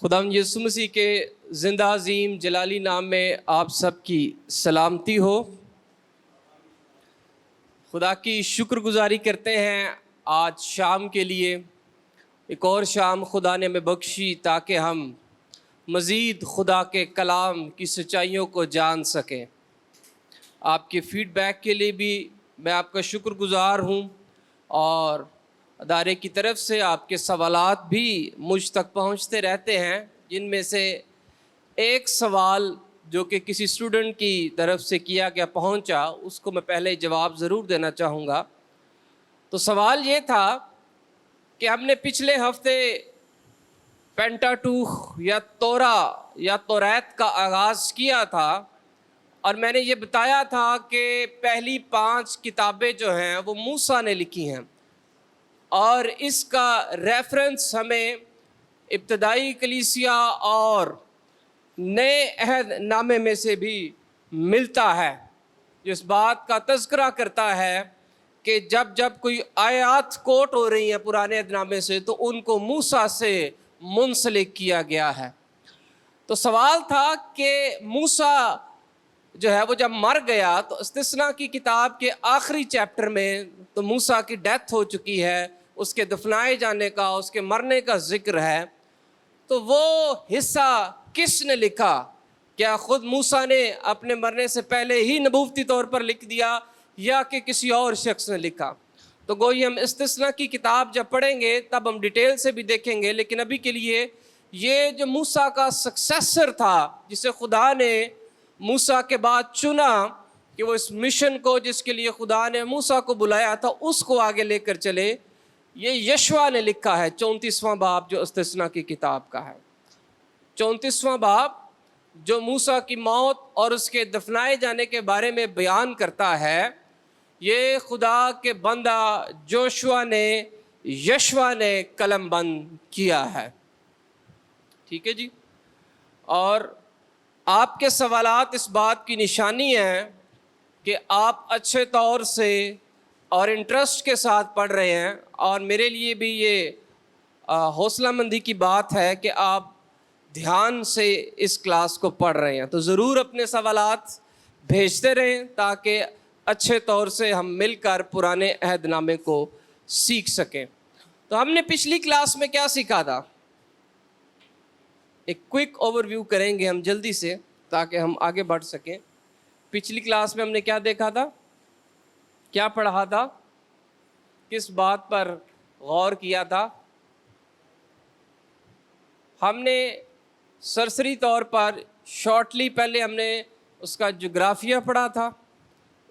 خداوند یسوع مسیح کے زندہ عظیم جلالی نام میں آپ سب کی سلامتی ہو۔ خدا کی شکر گزاری کرتے ہیں آج شام کے لیے، ایک اور شام خدا نے ہمیں بخشی تاکہ ہم مزید خدا کے کلام کی سچائیوں کو جان سکیں۔ آپ کے فیڈ بیک کے لیے بھی میں آپ کا شکر گزار ہوں، اور ادارے کی طرف سے آپ کے سوالات بھی مجھ تک پہنچتے رہتے ہیں، جن میں سے ایک سوال جو کہ کسی اسٹوڈنٹ کی طرف سے کیا گیا پہنچا، اس کو میں پہلے جواب ضرور دینا چاہوں گا۔ تو سوال یہ تھا کہ ہم نے پچھلے ہفتے پینٹاٹوخ یا تورا یا توریت کا آغاز کیا تھا، اور میں نے یہ بتایا تھا کہ پہلی 5 کتابیں جو ہیں وہ موسیٰ نے لکھی ہیں، اور اس کا ریفرنس ہمیں ابتدائی کلیسیا اور نئے عہد نامے میں سے بھی ملتا ہے، جو اس بات کا تذکرہ کرتا ہے کہ جب کوئی آیات کوٹ ہو رہی ہیں پرانے عہد نامے سے تو ان کو موسیٰ سے منسلک کیا گیا ہے۔ تو سوال تھا کہ موسیٰ جو ہے وہ جب مر گیا تو استثنا کی کتاب کے آخری چیپٹر میں تو موسیٰ کی ڈیتھ ہو چکی ہے، اس کے دفنائے جانے کا، اس کے مرنے کا ذکر ہے، تو وہ حصہ کس نے لکھا؟ کیا خود موسیٰ نے اپنے مرنے سے پہلے ہی نبوتی طور پر لکھ دیا، یا کہ کسی اور شخص نے لکھا؟ تو گوئی ہم استثنا کی کتاب جب پڑھیں گے تب ہم ڈیٹیل سے بھی دیکھیں گے، لیکن ابھی کے لیے یہ جو موسیٰ کا سکسیسر تھا، جسے خدا نے موسیٰ کے بعد چنا کہ وہ اس مشن کو جس کے لیے خدا نے موسیٰ کو بلایا تھا اس کو آگے لے کر چلے، یہ یشوع نے لکھا ہے 34واں باب جو استثنا کی کتاب کا ہے۔ 34واں باب جو موسیٰ کی موت اور اس کے دفنائے جانے کے بارے میں بیان کرتا ہے، یہ خدا کے بندہ جوشوا نے، یشوع نے قلم بند کیا ہے۔ ٹھیک ہے جی؟ اور آپ کے سوالات اس بات کی نشانی ہیں کہ آپ اچھے طور سے اور انٹرسٹ کے ساتھ پڑھ رہے ہیں، اور میرے لیے بھی یہ حوصلہ مندی کی بات ہے کہ آپ دھیان سے اس کلاس کو پڑھ رہے ہیں۔ تو ضرور اپنے سوالات بھیجتے رہیں تاکہ اچھے طور سے ہم مل کر پرانے عہد نامے کو سیکھ سکیں۔ تو ہم نے پچھلی کلاس میں کیا سیکھا تھا؟ ایک کوئک اوور ویو کریں گے ہم جلدی سے تاکہ ہم آگے بڑھ سکیں۔ پچھلی کلاس میں ہم نے کیا دیکھا تھا، کیا پڑھا تھا، کس بات پر غور کیا تھا؟ ہم نے سرسری طور پر شارٹلی پہلے ہم نے اس کا جغرافیہ پڑھا تھا،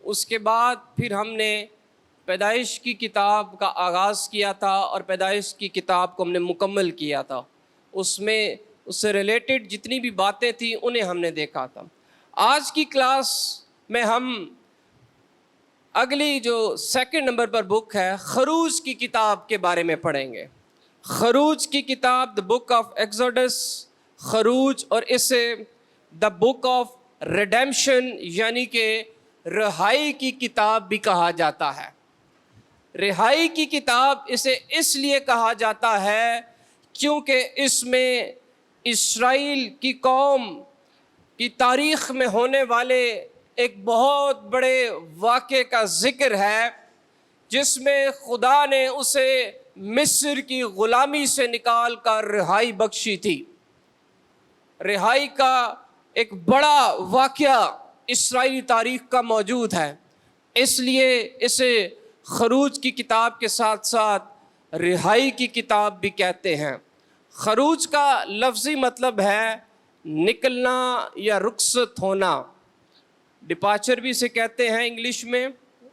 اس کے بعد پھر ہم نے پیدائش کی کتاب کا آغاز کیا تھا، اور پیدائش کی کتاب کو ہم نے مکمل کیا تھا، اس میں اس سے ریلیٹڈ جتنی بھی باتیں تھیں انہیں ہم نے دیکھا تھا۔ آج کی کلاس میں ہم اگلی جو 2 نمبر پر بک ہے خروج کی کتاب کے بارے میں پڑھیں گے۔ خروج کی کتاب دا بک آف ایکسوڈس، خروج، اور اسے دا بک آف ریڈیمشن یعنی کہ رہائی کی کتاب بھی کہا جاتا ہے۔ رہائی کی کتاب اسے اس لیے کہا جاتا ہے کیونکہ اس میں اسرائیل کی قوم کی تاریخ میں ہونے والے ایک بہت بڑے واقعے کا ذکر ہے، جس میں خدا نے اسے مصر کی غلامی سے نکال کر رہائی بخشی تھی۔ رہائی کا ایک بڑا واقعہ اسرائیلی تاریخ کا موجود ہے، اس لیے اسے خروج کی کتاب کے ساتھ ساتھ رہائی کی کتاب بھی کہتے ہیں۔ خروج کا لفظی مطلب ہے نکلنا یا رخصت ہونا، ڈپارچر بھی اسے کہتے ہیں انگلش میں۔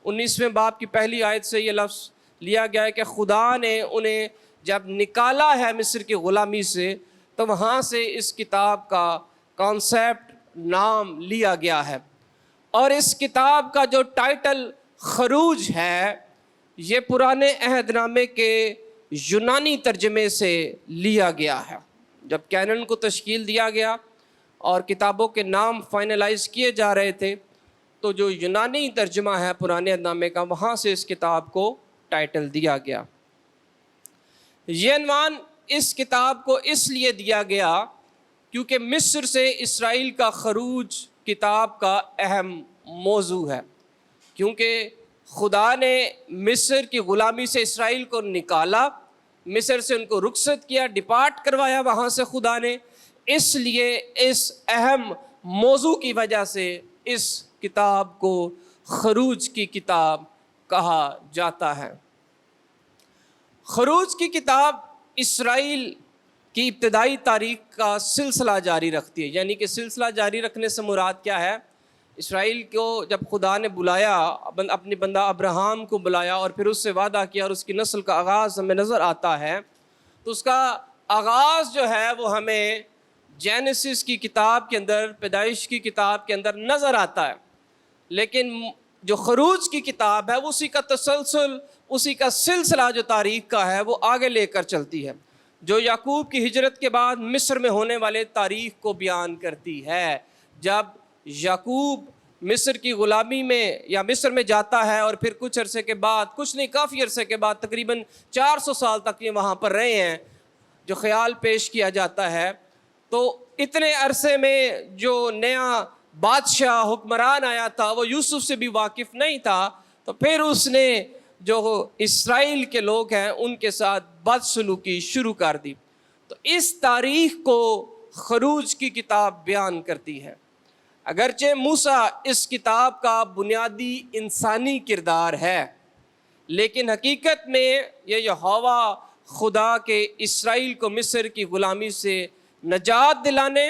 19ویں باب کی پہلی آیت سے یہ لفظ لیا گیا ہے کہ خدا نے انہیں جب نکالا ہے مصر کی غلامی سے تو وہاں سے اس کتاب کا کانسیپٹ نام لیا گیا ہے، اور اس کتاب کا جو ٹائٹل خروج ہے یہ پرانے عہد نامے کے یونانی ترجمے سے لیا گیا ہے۔ جب کینن کو تشکیل دیا گیا اور کتابوں کے نام فائنلائز کیے جا رہے تھے تو جو یونانی ترجمہ ہے پرانے عہد نامے کا، وہاں سے اس کتاب کو ٹائٹل دیا گیا۔ یہ عنوان اس کتاب کو اس لیے دیا گیا کیونکہ مصر سے اسرائیل کا خروج کتاب کا اہم موضوع ہے، کیونکہ خدا نے مصر کی غلامی سے اسرائیل کو نکالا، مصر سے ان کو رخصت کیا، ڈپارٹ کروایا وہاں سے خدا نے، اس لیے اس اہم موضوع کی وجہ سے اس کتاب کو خروج کی کتاب کہا جاتا ہے۔ خروج کی کتاب اسرائیل کی ابتدائی تاریخ کا سلسلہ جاری رکھتی ہے، یعنی کہ سلسلہ جاری رکھنے سے مراد کیا ہے؟ اسرائیل کو جب خدا نے بلایا، اپنے بندہ ابراہیم کو بلایا اور پھر اس سے وعدہ کیا اور اس کی نسل کا آغاز ہمیں نظر آتا ہے، تو اس کا آغاز جو ہے وہ ہمیں جینیسس کی کتاب کے اندر، پیدائش کی کتاب کے اندر نظر آتا ہے، لیکن جو خروج کی کتاب ہے وہ اسی کا تسلسل، اسی کا سلسلہ جو تاریخ کا ہے وہ آگے لے کر چلتی ہے، جو یعقوب کی ہجرت کے بعد مصر میں ہونے والے تاریخ کو بیان کرتی ہے۔ جب یعقوب مصر کی غلامی میں یا مصر میں جاتا ہے اور پھر کچھ عرصے کے بعد، کچھ نہیں کافی عرصے کے بعد، تقریباً 400 سال تک یہ وہاں پر رہے ہیں، جو خیال پیش کیا جاتا ہے، تو اتنے عرصے میں جو نیا بادشاہ حکمران آیا تھا وہ یوسف سے بھی واقف نہیں تھا، تو پھر اس نے جو اسرائیل کے لوگ ہیں ان کے ساتھ بدسلوکی شروع کر دی۔ تو اس تاریخ کو خروج کی کتاب بیان کرتی ہے۔ اگرچہ موسیٰ اس کتاب کا بنیادی انسانی کردار ہے، لیکن حقیقت میں یہ یہوہ خدا کے اسرائیل کو مصر کی غلامی سے نجات دلانے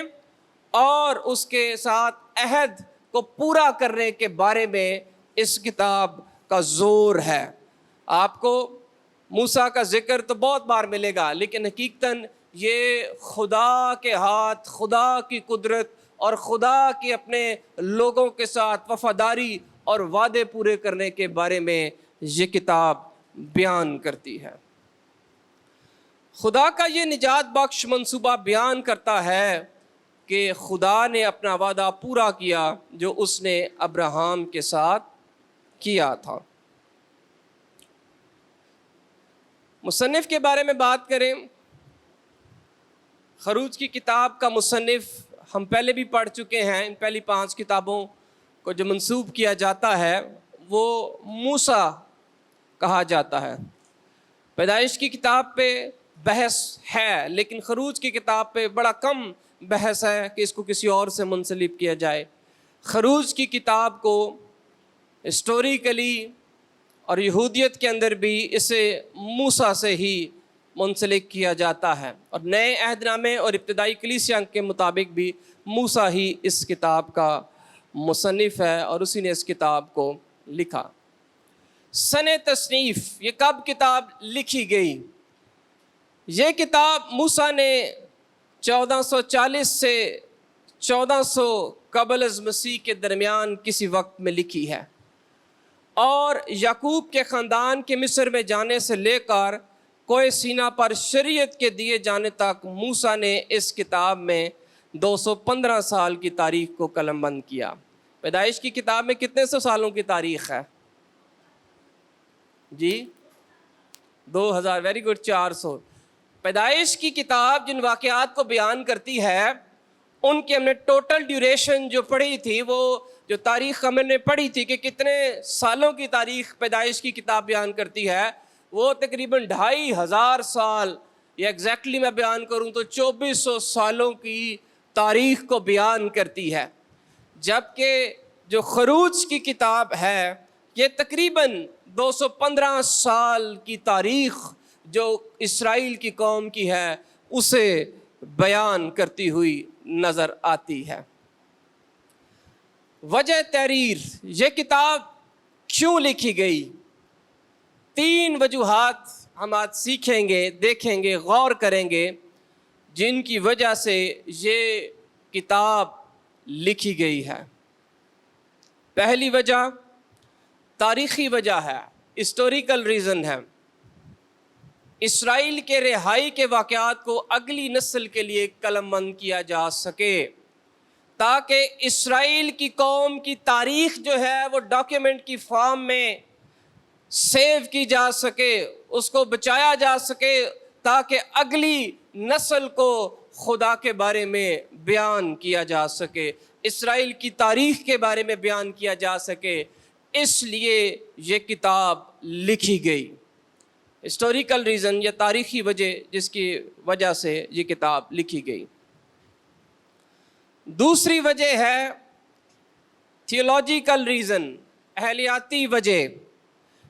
اور اس کے ساتھ عہد کو پورا کرنے کے بارے میں اس کتاب کا زور ہے۔ آپ کو موسیٰ کا ذکر تو بہت بار ملے گا، لیکن حقیقتاً یہ خدا کے ہاتھ، خدا کی قدرت اور خدا کی اپنے لوگوں کے ساتھ وفاداری اور وعدے پورے کرنے کے بارے میں یہ کتاب بیان کرتی ہے۔ خدا کا یہ نجات بخش منصوبہ بیان کرتا ہے کہ خدا نے اپنا وعدہ پورا کیا جو اس نے ابراہیم کے ساتھ کیا تھا۔ مصنف کے بارے میں بات کریں، خروج کی کتاب کا مصنف ہم پہلے بھی پڑھ چکے ہیں، ان پہلی 5 کتابوں کو جو منسوب کیا جاتا ہے وہ موسیٰ کہا جاتا ہے۔ پیدائش کی کتاب پہ بحث ہے، لیکن خروج کی کتاب پہ بڑا کم بحث ہے کہ اس کو کسی اور سے منسلب کیا جائے۔ خروج کی کتاب کو ہسٹوریکلی اور یہودیت کے اندر بھی اسے موسیٰ سے ہی منسلک کیا جاتا ہے، اور نئے عہد نامے اور ابتدائی کلیسیا کے مطابق بھی موسیٰ ہی اس کتاب کا مصنف ہے اور اسی نے اس کتاب کو لکھا۔ سن تصنیف، یہ کب کتاب لکھی گئی؟ یہ کتاب موسیٰ نے 1440 سے 1400 قبل از مسیح کے درمیان کسی وقت میں لکھی ہے، اور یعقوب کے خاندان کے مصر میں جانے سے لے کر کوہ سینا پر شریعت کے دیے جانے تک موسیٰ نے اس کتاب میں 215 سال کی تاریخ کو قلم بند کیا۔ پیدائش کی کتاب میں کتنے سو سالوں کی تاریخ ہے؟ جی 2000، ویری گڈ، 400۔ پیدائش کی کتاب جن واقعات کو بیان کرتی ہے ان کی ہم نے ٹوٹل ڈیوریشن جو پڑھی تھی، وہ جو تاریخ ہم نے پڑھی تھی کہ کتنے سالوں کی تاریخ پیدائش کی کتاب بیان کرتی ہے، وہ تقریباً 2500 سال، یا ایگزیکٹلی میں بیان کروں تو 2400 سالوں کی تاریخ کو بیان کرتی ہے، جبکہ جو خروج کی کتاب ہے یہ تقریباً 215 سال کی تاریخ جو اسرائیل کی قوم کی ہے اسے بیان کرتی ہوئی نظر آتی ہے۔ وجہ تحریر، یہ کتاب کیوں لکھی گئی؟ 3 وجوہات ہم آج سیکھیں گے، دیکھیں گے، غور کریں گے، جن کی وجہ سے یہ کتاب لکھی گئی ہے۔ پہلی وجہ تاریخی وجہ ہے، ہسٹوریکل ریزن ہے۔ اسرائیل کے رہائی کے واقعات کو اگلی نسل کے لیے قلم بند کیا جا سکے، تاکہ اسرائیل کی قوم کی تاریخ جو ہے وہ ڈاکیومنٹ کی فارم میں سیو کی جا سکے، اس کو بچایا جا سکے، تاکہ اگلی نسل کو خدا کے بارے میں بیان کیا جا سکے، اسرائیل کی تاریخ کے بارے میں بیان کیا جا سکے، اس لیے یہ کتاب لکھی گئی۔ ہسٹوریکل ریزن یا تاریخی وجہ جس کی وجہ سے یہ کتاب لکھی گئی۔ دوسری وجہ ہے تھیولوجیکل ریزن، اہلیاتی وجہ،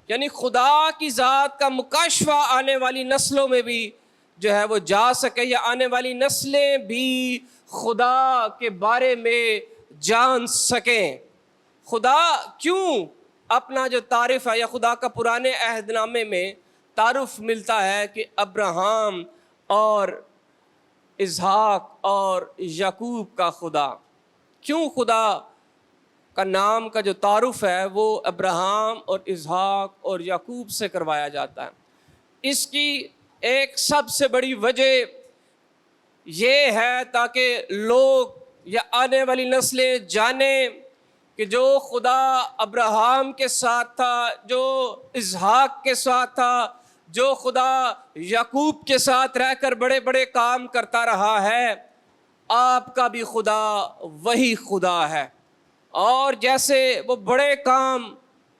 یعنی خدا کی ذات کا مکاشفہ آنے والی نسلوں میں بھی جو ہے وہ جا سکے، یا آنے والی نسلیں بھی خدا کے بارے میں جان سکیں۔ خدا کیوں اپنا جو تعارف ہے، یا خدا کا پرانے عہد نامے میں تعارف ملتا ہے کہ ابراہم اور اسحاق اور یعقوب کا خدا، کیوں خدا کا نام کا جو تعارف ہے وہ ابراہم اور اسحاق اور یعقوب سے کروایا جاتا ہے؟ اس کی ایک سب سے بڑی وجہ یہ ہے تاکہ لوگ یا آنے والی نسلیں جانیں کہ جو خدا ابراہم کے ساتھ تھا، جو اسحاق کے ساتھ تھا، جو خدا یعقوب کے ساتھ رہ کر بڑے بڑے کام کرتا رہا ہے، آپ کا بھی خدا وہی خدا ہے۔ اور جیسے وہ بڑے کام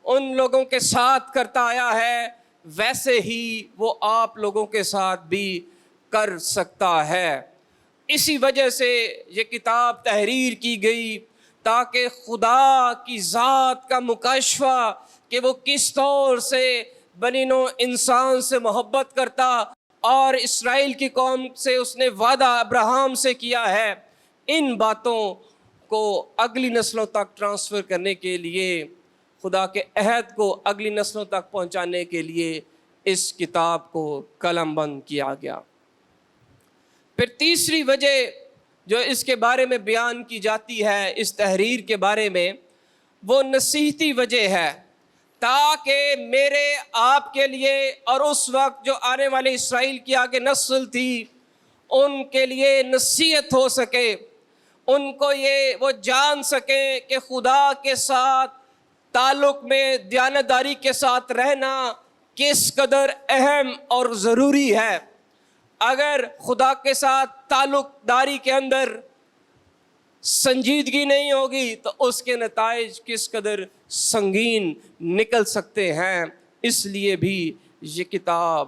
ان لوگوں کے ساتھ کرتا آیا ہے، ویسے ہی وہ آپ لوگوں کے ساتھ بھی کر سکتا ہے۔ اسی وجہ سے یہ کتاب تحریر کی گئی تاکہ خدا کی ذات کا مکاشفہ کہ وہ کس طور سے بنی نوع انسان سے محبت کرتا اور اسرائیل کی قوم سے اس نے وعدہ ابراہم سے کیا ہے، ان باتوں کو اگلی نسلوں تک ٹرانسفر کرنے کے لیے، خدا کے عہد کو اگلی نسلوں تک پہنچانے کے لیے اس کتاب کو قلم بند کیا گیا۔ پھر تیسری وجہ جو اس کے بارے میں بیان کی جاتی ہے، اس تحریر کے بارے میں، وہ نصیحتی وجہ ہے، تاکہ میرے آپ کے لیے اور اس وقت جو آنے والے اسرائیل کی آگے نسل تھی ان کے لیے نصیحت ہو سکے، ان کو یہ وہ جان سکیں کہ خدا کے ساتھ تعلق میں دیانتداری کے ساتھ رہنا کس قدر اہم اور ضروری ہے۔ اگر خدا کے ساتھ تعلق داری کے اندر سنجیدگی نہیں ہوگی تو اس کے نتائج کس قدر سنگین نکل سکتے ہیں، اس لیے بھی یہ کتاب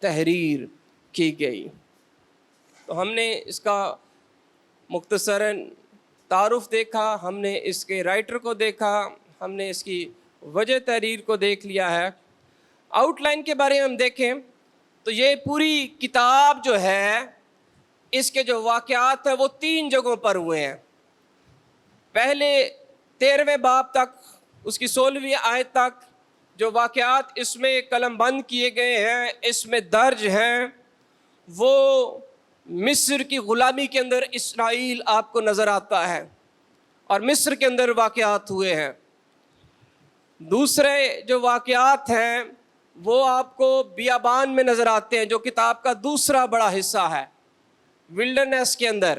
تحریر کی گئی۔ تو ہم نے اس کا مختصراً تعارف دیکھا، ہم نے اس کے رائٹر کو دیکھا، ہم نے اس کی وجہ تحریر کو دیکھ لیا ہے۔ آؤٹ لائن کے بارے میں ہم دیکھیں تو یہ پوری کتاب جو ہے، اس کے جو واقعات ہیں وہ 3 جگہوں پر ہوئے ہیں۔ پہلے 13ویں باب تک، اس کی 16ویں آیت تک جو واقعات اس میں قلم بند کیے گئے ہیں، اس میں درج ہیں، وہ مصر کی غلامی کے اندر اسرائیل آپ کو نظر آتا ہے اور مصر کے اندر واقعات ہوئے ہیں۔ دوسرے جو واقعات ہیں وہ آپ کو بیابان میں نظر آتے ہیں، جو کتاب کا دوسرا بڑا حصہ ہے، ولڈرنیس کے اندر،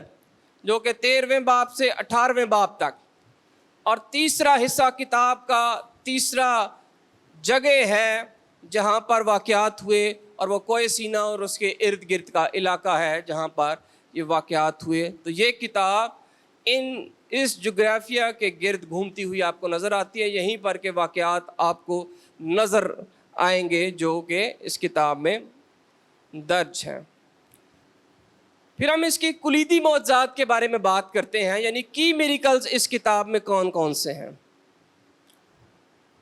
جو کہ 13ویں باب سے 18ویں باب تک۔ اور تیسرا حصہ کتاب کا تیسرا جگہ ہے جہاں پر واقعات ہوئے، اور وہ کوہ سینا اور اس کے ارد گرد کا علاقہ ہے جہاں پر یہ واقعات ہوئے۔ تو یہ کتاب اس جغرافیہ کے گرد گھومتی ہوئی آپ کو نظر آتی ہے، یہیں پر کے واقعات آپ کو نظر آئیں گے جو کہ اس کتاب میں درج ہیں۔ پھر ہم اس کی کلیدی معجزات کے بارے میں بات کرتے ہیں، یعنی کی میریکلز اس کتاب میں کون کون سے ہیں۔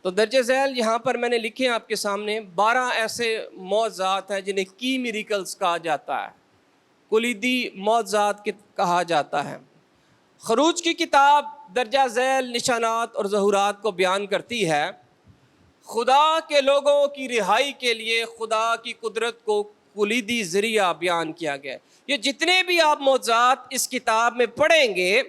تو درجہ ذیل یہاں پر میں نے لکھے ہیں آپ کے سامنے 12 ایسے معجزات ہیں جنہیں کی میریکلز کہا جاتا ہے، کلیدی معجزات کہا جاتا ہے۔ خروج کی کتاب درجہ ذیل نشانات اور ظہورات کو بیان کرتی ہے۔ خدا کے لوگوں کی رہائی کے لیے خدا کی قدرت کو کلیدی ذریعہ بیان کیا گیا ہے۔ یہ جتنے بھی آپ معجزات اس کتاب میں پڑھیں گے،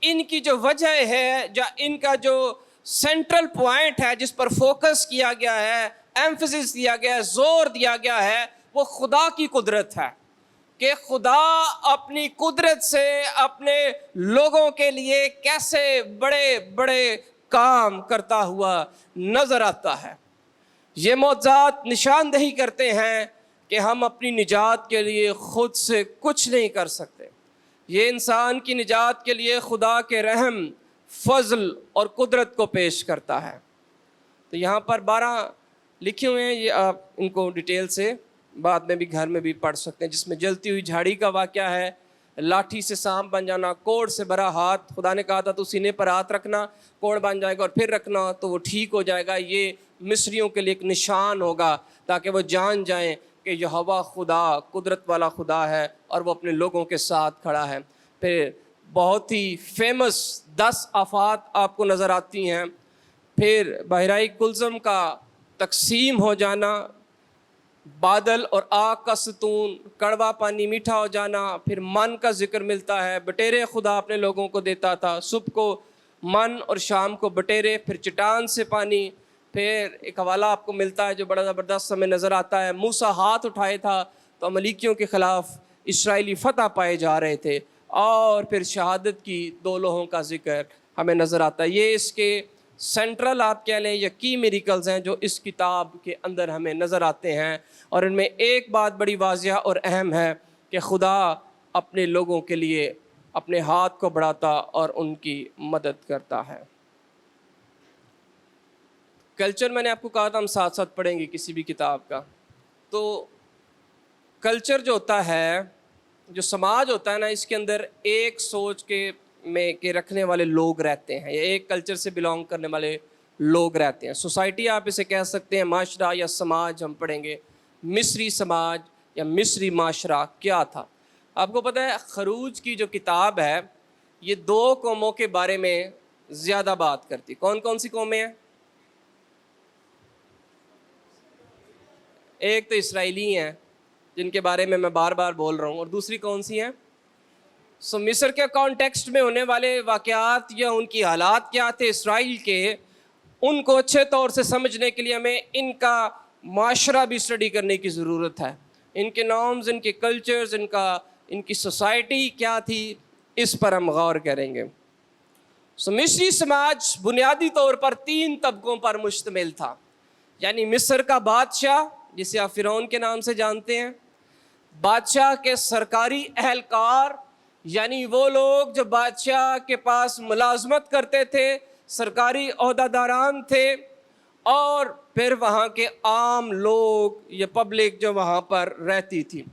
ان کی جو وجہ ہے، ان کا جو سینٹرل پوائنٹ ہے جس پر فوکس کیا گیا ہے، ایمفیسس دیا گیا ہے، زور دیا گیا ہے، وہ خدا کی قدرت ہے، کہ خدا اپنی قدرت سے اپنے لوگوں کے لیے کیسے بڑے بڑے کام کرتا ہوا نظر آتا ہے۔ یہ معجزات نشاندہی کرتے ہیں کہ ہم اپنی نجات کے لیے خود سے کچھ نہیں کر سکتے. یہ انسان کی نجات کے لیے خدا کے رحم، فضل اور قدرت کو پیش کرتا ہے. تو یہاں پر 12 لکھے ہوئے ہیں، یہ آپ ان کو ڈیٹیل سے بعد میں بھی گھر میں بھی پڑھ سکتے ہیں، جس میں جلتی ہوئی جھاڑی کا واقعہ ہے، لاٹھی سے سانپ بن جانا، کوڑ سے بھرا ہاتھ. خدا نے کہا تھا تو سینے پر ہاتھ رکھنا، کوڑ بن جائے گا، اور پھر رکھنا تو وہ ٹھیک ہو جائے گا. یہ مصریوں کے لیے ایک نشان ہوگا تاکہ وہ جان جائیں کہ یہوہ خدا قدرت والا خدا ہے اور وہ اپنے لوگوں کے ساتھ کھڑا ہے. پھر بہت ہی فیمس 10 آفات آپ کو نظر آتی ہیں. پھر بحیرہ کلزم کا تقسیم ہو جانا، بادل اور آگ کا ستون، کڑوا پانی میٹھا ہو جانا. پھر من کا ذکر ملتا ہے، بٹیرے خدا اپنے لوگوں کو دیتا تھا، صبح کو من اور شام کو بٹیرے. پھر چٹان سے پانی. پھر ایک حوالہ آپ کو ملتا ہے جو بڑا زبردست ہمیں نظر آتا ہے، موسیٰ ہاتھ اٹھائے تھا تو عملیکیوں کے خلاف اسرائیلی فتح پائے جا رہے تھے. اور پھر شہادت کی 2 لوہوں کا ذکر ہمیں نظر آتا ہے. یہ اس کے سینٹرل آپ کہہ لیں یا کی میریکلز ہیں جو اس کتاب کے اندر ہمیں نظر آتے ہیں. اور ان میں ایک بات بڑی واضح اور اہم ہے کہ خدا اپنے لوگوں کے لیے اپنے ہاتھ کو بڑھاتا اور ان کی مدد کرتا ہے. کلچر میں نے آپ کو کہا تھا ہم ساتھ ساتھ پڑھیں گے کسی بھی کتاب کا. تو کلچر جو ہوتا ہے، جو سماج ہوتا ہے نا، اس کے اندر ایک سوچ کے رکھنے والے لوگ رہتے ہیں، یا ایک کلچر سے بلانگ کرنے والے لوگ رہتے ہیں. سوسائٹی آپ اسے کہہ سکتے ہیں، معاشرہ یا سماج ہم پڑھیں گے. مصری سماج یا مصری معاشرہ کیا تھا؟ آپ کو پتہ ہے خروج کی جو کتاب ہے یہ 2 قوموں کے بارے میں زیادہ بات کرتی. کون کون سی قومیں ہیں؟ ایک تو اسرائیلی ہیں جن کے بارے میں بار بار بول رہا ہوں، اور دوسری کون سی ہیں؟ مصر کے کانٹیکسٹ میں ہونے والے واقعات یا ان کی حالات کیا تھے اسرائیل کے، ان کو اچھے طور سے سمجھنے کے لیے ہمیں ان کا معاشرہ بھی اسٹڈی کرنے کی ضرورت ہے. ان کے نارمز، ان کے کلچرز، ان کی سوسائٹی کیا تھی، اس پر ہم غور کریں گے. مصری سماج بنیادی طور پر 3 طبقوں پر مشتمل تھا. یعنی مصر کا بادشاہ جسے آپ فرعون کے نام سے جانتے ہیں، بادشاہ کے سرکاری اہلکار یعنی وہ لوگ جو بادشاہ کے پاس ملازمت کرتے تھے، سرکاری عہدہ داران تھے، اور پھر وہاں کے عام لوگ یا پبلک جو وہاں پر رہتی تھی.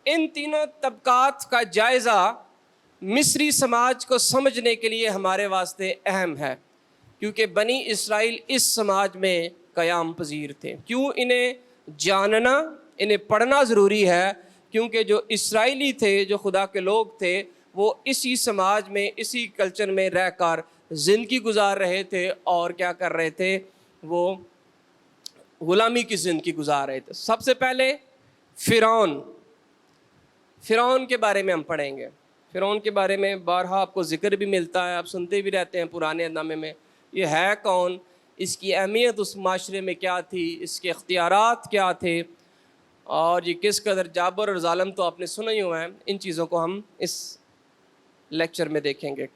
ان تینوں طبقات کا جائزہ مصری سماج کو سمجھنے کے لیے ہمارے واسطے اہم ہے، کیونکہ بنی اسرائیل اس سماج میں قیام پذیر تھے. کیوں انہیں جاننا، انہیں پڑھنا ضروری ہے؟ کیونکہ جو اسرائیلی تھے، جو خدا کے لوگ تھے، وہ اسی سماج میں، اسی کلچر میں رہ کر زندگی گزار رہے تھے. اور کیا کر رہے تھے؟ وہ غلامی کی زندگی گزار رہے تھے. سب سے پہلے فرعون کے بارے میں ہم پڑھیں گے. فرعون کے بارے میں بارہا آپ کو ذکر بھی ملتا ہے، آپ سنتے بھی رہتے ہیں پرانے نامے میں. یہ ہے کون؟ اس کی اہمیت اس معاشرے میں کیا تھی؟ اس کے اختیارات کیا تھے؟ اور یہ کس قدر جابر اور ظالم تو آپ نے سنا ہی ہوا ہے. ان چیزوں کو ہم اس لیکچر میں دیکھیں گے.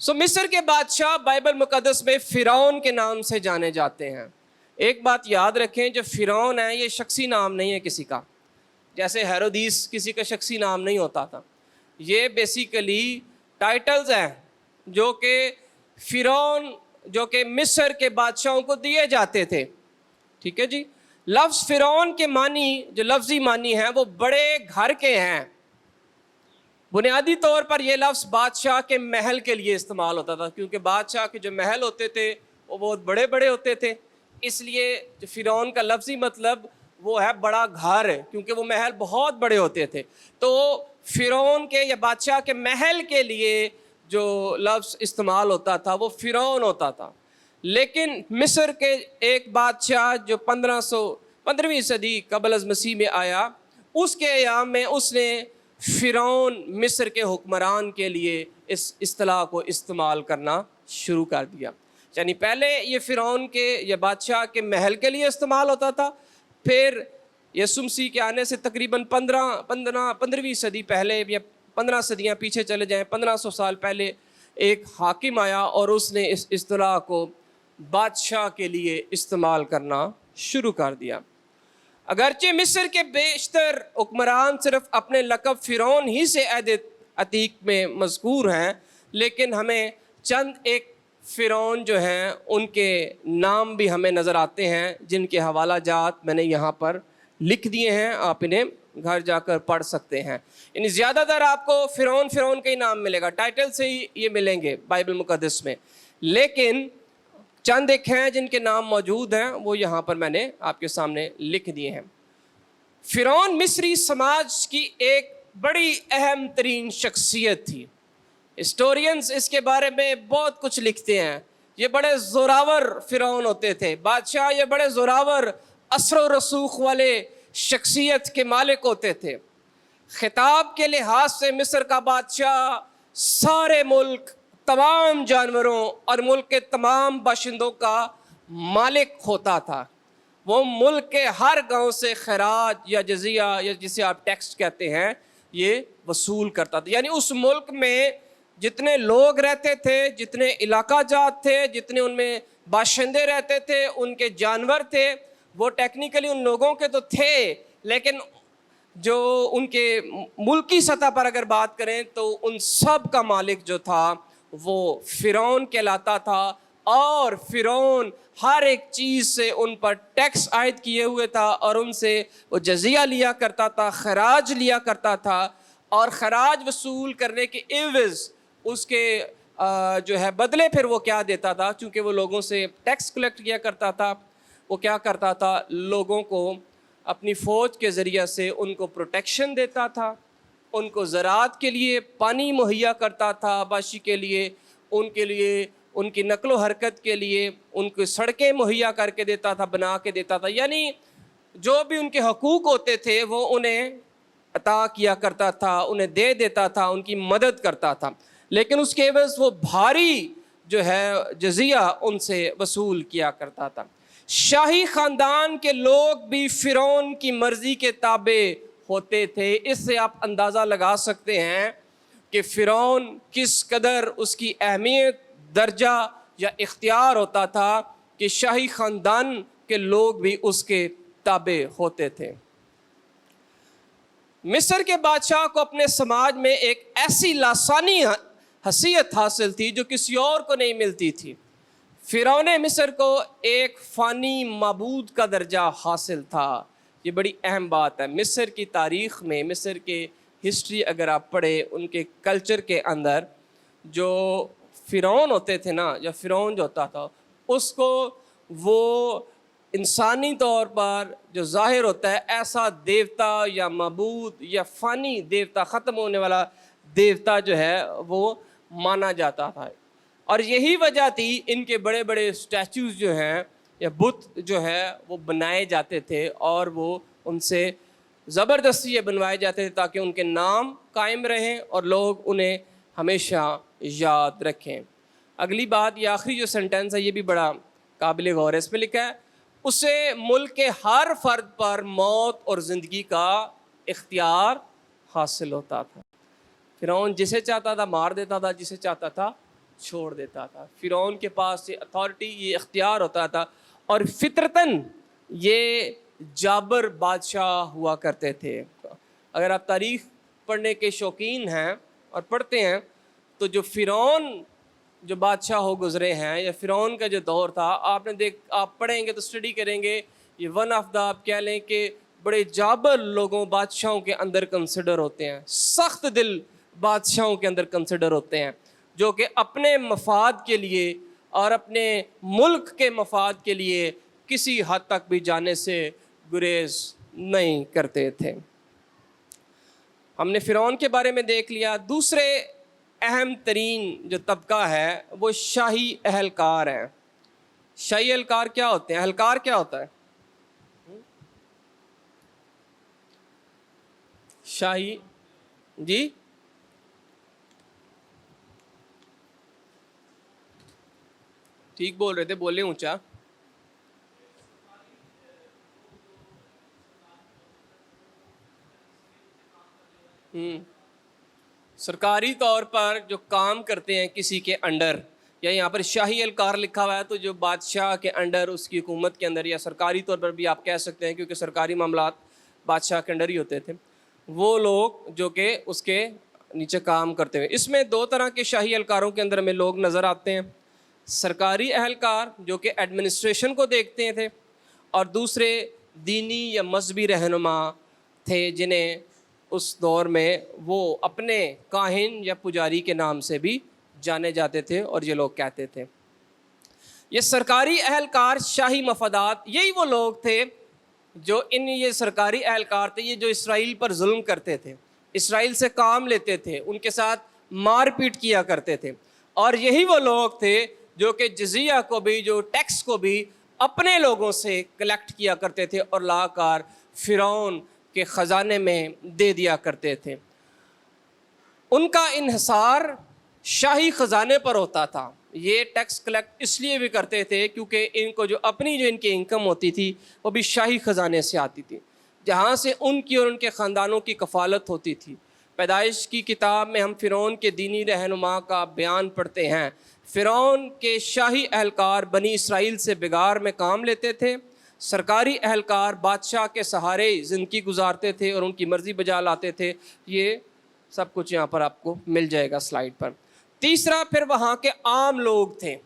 مصر کے بادشاہ بائبل مقدس میں فرعون کے نام سے جانے جاتے ہیں. ایک بات یاد رکھیں، جو فرعون ہے یہ شخصی نام نہیں ہے کسی کا، جیسے ہیرودیس کسی کا شخصی نام نہیں ہوتا تھا. یہ بیسیکلی ٹائٹلز ہیں جو کہ فرعون، جو کہ مصر کے بادشاہوں کو دیے جاتے تھے. ٹھیک ہے جی. لفظ فرعون کے معنی، جو لفظی معنی ہیں، وہ بڑے گھر کے ہیں. بنیادی طور پر یہ لفظ بادشاہ کے محل کے لیے استعمال ہوتا تھا، کیونکہ بادشاہ کے جو محل ہوتے تھے وہ بہت بڑے بڑے ہوتے تھے. اس لیے جو فرعون کا لفظی مطلب وہ ہے بڑا گھر، کیونکہ وہ محل بہت بڑے ہوتے تھے. تو فرعون کے یا بادشاہ کے محل کے لیے جو لفظ استعمال ہوتا تھا وہ فرعون ہوتا تھا. لیکن مصر کے ایک بادشاہ جو 15ویں صدی قبل از مسیح میں آیا، اس کے ایام میں اس نے فرعون مصر کے حکمران کے لیے اس اصطلاح کو استعمال کرنا شروع کر دیا. یعنی پہلے یہ فرعون کے یا بادشاہ کے محل کے لیے استعمال ہوتا تھا، پھر یسوع مسیح کے آنے سے تقریباً 15ویں صدی پہلے یا 15 صدیاں پیچھے چلے جائیں، 1500 سال پہلے ایک حاکم آیا اور اس نے اس اصطلاح کو بادشاہ کے لیے استعمال کرنا شروع کر دیا. اگرچہ مصر کے بیشتر حکمران صرف اپنے لقب فرعون ہی سے عہد عتیق میں مذکور ہیں، لیکن ہمیں چند ایک فرعون جو ہیں ان کے نام بھی ہمیں نظر آتے ہیں، جن کے حوالہ جات میں نے یہاں پر لکھ دیے ہیں، آپ انہیں گھر جا کر پڑھ سکتے ہیں۔ یعنی زیادہ تر آپ کو فرعون کا ہی نام ملے گا، ٹائٹل سے ہی یہ ملیں گے بائبل مقدس میں، لیکن چند ایک ہیں جن کے نام موجود ہیں، وہ یہاں پر میں نے آپ کے سامنے لکھ دیے ہیں۔ فرعون مصری سماج کی ایک بڑی اہم ترین شخصیت تھی۔ ہسٹورینز اس کے بارے میں بہت کچھ لکھتے ہیں۔ یہ بڑے زوراور فرعون ہوتے تھے، بادشاہ یہ بڑے زوراور اثر و رسوخ والے شخصیت کے مالک ہوتے تھے۔ خطاب کے لحاظ سے مصر کا بادشاہ سارے ملک، تمام جانوروں اور ملک کے تمام باشندوں کا مالک ہوتا تھا۔ وہ ملک کے ہر گاؤں سے خراج یا جزیہ یا جسے آپ ٹیکس کہتے ہیں یہ وصول کرتا تھا۔ یعنی اس ملک میں جتنے لوگ رہتے تھے، جتنے علاقہ جات تھے، جتنے ان میں باشندے رہتے تھے، ان کے جانور تھے، وہ ٹیکنیکلی ان لوگوں کے تو تھے، لیکن جو ان کے ملکی سطح پر اگر بات کریں تو ان سب کا مالک جو تھا وہ فرعون کہلاتا تھا، اور فرعون ہر ایک چیز سے ان پر ٹیکس عائد کیے ہوئے تھا، اور ان سے وہ جزیہ لیا کرتا تھا، خراج لیا کرتا تھا، اور خراج وصول کرنے کے عوض اس کے جو ہے بدلے پھر وہ کیا دیتا تھا، چونکہ وہ لوگوں سے ٹیکس کلیکٹ کیا کرتا تھا، وہ کیا کرتا تھا، لوگوں کو اپنی فوج کے ذریعہ سے ان کو پروٹیکشن دیتا تھا، ان کو زراعت کے لیے پانی مہیا کرتا تھا، آباشی کے لیے ان کی نقل و حرکت کے لیے ان کو سڑکیں مہیا کر کے دیتا تھا، بنا کے دیتا تھا۔ یعنی جو بھی ان کے حقوق ہوتے تھے وہ انہیں عطا کیا کرتا تھا، انہیں دے دیتا تھا، ان کی مدد کرتا تھا، لیکن اس کے عوض وہ بھاری جو ہے جزیہ ان سے وصول کیا کرتا تھا۔ شاہی خاندان کے لوگ بھی فرعون کی مرضی کے تابع ہوتے تھے۔ اس سے آپ اندازہ لگا سکتے ہیں کہ فرعون کس قدر اس کی اہمیت، درجہ یا اختیار ہوتا تھا کہ شاہی خاندان کے لوگ بھی اس کے تابع ہوتے تھے۔ مصر کے بادشاہ کو اپنے سماج میں ایک ایسی لاسانی حیثیت حاصل تھی جو کسی اور کو نہیں ملتی تھی۔ فرعون مصر کو ایک فانی معبود کا درجہ حاصل تھا۔ یہ بڑی اہم بات ہے۔ مصر کی تاریخ میں، مصر کے ہسٹری اگر آپ پڑھیں، ان کے کلچر کے اندر جو فرعون ہوتے تھے نا، یا فرعون جو ہوتا تھا، اس کو وہ انسانی طور پر جو ظاہر ہوتا ہے ایسا دیوتا یا معبود یا فانی دیوتا، ختم ہونے والا دیوتا جو ہے وہ مانا جاتا تھا۔ اور یہی وجہ تھی ان کے بڑے بڑے اسٹیچوز جو ہیں یا بت جو ہے وہ بنائے جاتے تھے، اور وہ ان سے زبردستی یہ بنوائے جاتے تھے تاکہ ان کے نام قائم رہیں اور لوگ انہیں ہمیشہ یاد رکھیں۔ اگلی بات، یہ آخری جو سنٹینس ہے یہ بھی بڑا قابل غور ہے۔ اس میں لکھا ہے اسے ملک کے ہر فرد پر موت اور زندگی کا اختیار حاصل ہوتا تھا۔ فرعون جسے چاہتا تھا مار دیتا تھا، جسے چاہتا تھا چھوڑ دیتا تھا۔ فرعون کے پاس یہ اتھارٹی، یہ اختیار ہوتا تھا، اور فطرتاً یہ جابر بادشاہ ہوا کرتے تھے۔ اگر آپ تاریخ پڑھنے کے شوقین ہیں اور پڑھتے ہیں تو جو فرعون جو بادشاہ ہو گزرے ہیں یا فرعون کا جو دور تھا، آپ پڑھیں گے تو اسٹڈی کریں گے، یہ ون آف دا آپ کہہ لیں کہ بڑے جابر لوگوں، بادشاہوں کے اندر کنسیڈر ہوتے ہیں، سخت دل بادشاہوں کے اندر کنسیڈر ہوتے ہیں، جو کہ اپنے مفاد کے لیے اور اپنے ملک کے مفاد کے لیے کسی حد تک بھی جانے سے گریز نہیں کرتے تھے۔ ہم نے فرعون کے بارے میں دیکھ لیا۔ دوسرے اہم ترین جو طبقہ ہے وہ شاہی اہلکار ہیں۔ شاہی اہلکار کیا ہوتے ہیں؟ اہلکار کیا ہوتا ہے؟ شاہی، جی ٹھیک بول رہے تھے، بولے اونچا۔ سرکاری طور پر جو کام کرتے ہیں کسی کے انڈر، یا یہاں پر شاہی اہلکار لکھا ہوا ہے تو جو بادشاہ کے انڈر، اس کی حکومت کے اندر، یا سرکاری طور پر بھی آپ کہہ سکتے ہیں کیونکہ سرکاری معاملات بادشاہ کے انڈر ہی ہوتے تھے، وہ لوگ جو کہ اس کے نیچے کام کرتے ہوئے. اس میں دو طرح کے شاہی اہلکاروں کے اندر ہمیں لوگ نظر آتے ہیں. سرکاری اہلکار جو کہ ایڈمنسٹریشن کو دیکھتے تھے، اور دوسرے دینی یا مذہبی رہنما تھے جنہیں اس دور میں وہ اپنے کاہن یا پجاری کے نام سے بھی جانے جاتے تھے، اور یہ لوگ کہتے تھے. یہ سرکاری اہلکار، شاہی مفادات، یہی وہ لوگ تھے جو یہ سرکاری اہلکار تھے یہ جو اسرائیل پر ظلم کرتے تھے، اسرائیل سے کام لیتے تھے، ان کے ساتھ مار پیٹ کیا کرتے تھے. اور یہی وہ لوگ تھے جو کہ جزیہ کو بھی، جو ٹیکس کو بھی اپنے لوگوں سے کلیکٹ کیا کرتے تھے اور لا کر فرعون کے خزانے میں دے دیا کرتے تھے. ان کا انحصار شاہی خزانے پر ہوتا تھا. یہ ٹیکس کلیکٹ اس لیے بھی کرتے تھے کیونکہ ان کو جو ان کی انکم ہوتی تھی وہ بھی شاہی خزانے سے آتی تھی، جہاں سے ان کی اور ان کے خاندانوں کی کفالت ہوتی تھی. پیدائش کی کتاب میں ہم فرعون کے دینی رہنما کا بیان پڑھتے ہیں. فرعون کے شاہی اہلکار بنی اسرائیل سے بگار میں کام لیتے تھے. سرکاری اہلکار بادشاہ کے سہارے زندگی گزارتے تھے اور ان کی مرضی بجا لاتے تھے. یہ سب کچھ یہاں پر آپ کو مل جائے گا سلائیڈ پر. تیسرا پھر وہاں کے عام لوگ تھے.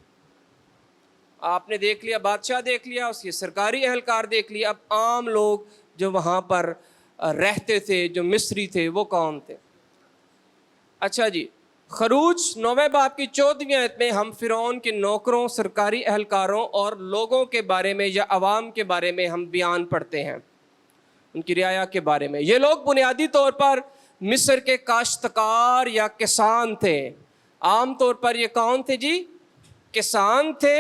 آپ نے دیکھ لیا بادشاہ دیکھ لیا، اس کے سرکاری اہلکار دیکھ لیا، اب عام لوگ جو وہاں پر رہتے تھے، جو مصری تھے، وہ کون تھے؟ اچھا جی، خروج 9 باب کی 14ویں آیت میں ہم فرعون کے نوکروں، سرکاری اہلکاروں اور لوگوں کے بارے میں یا عوام کے بارے میں ہم بیان پڑھتے ہیں، ان کی رعایا کے بارے میں. یہ لوگ بنیادی طور پر مصر کے کاشتکار یا کسان تھے. عام طور پر یہ کون تھے جی؟ کسان تھے،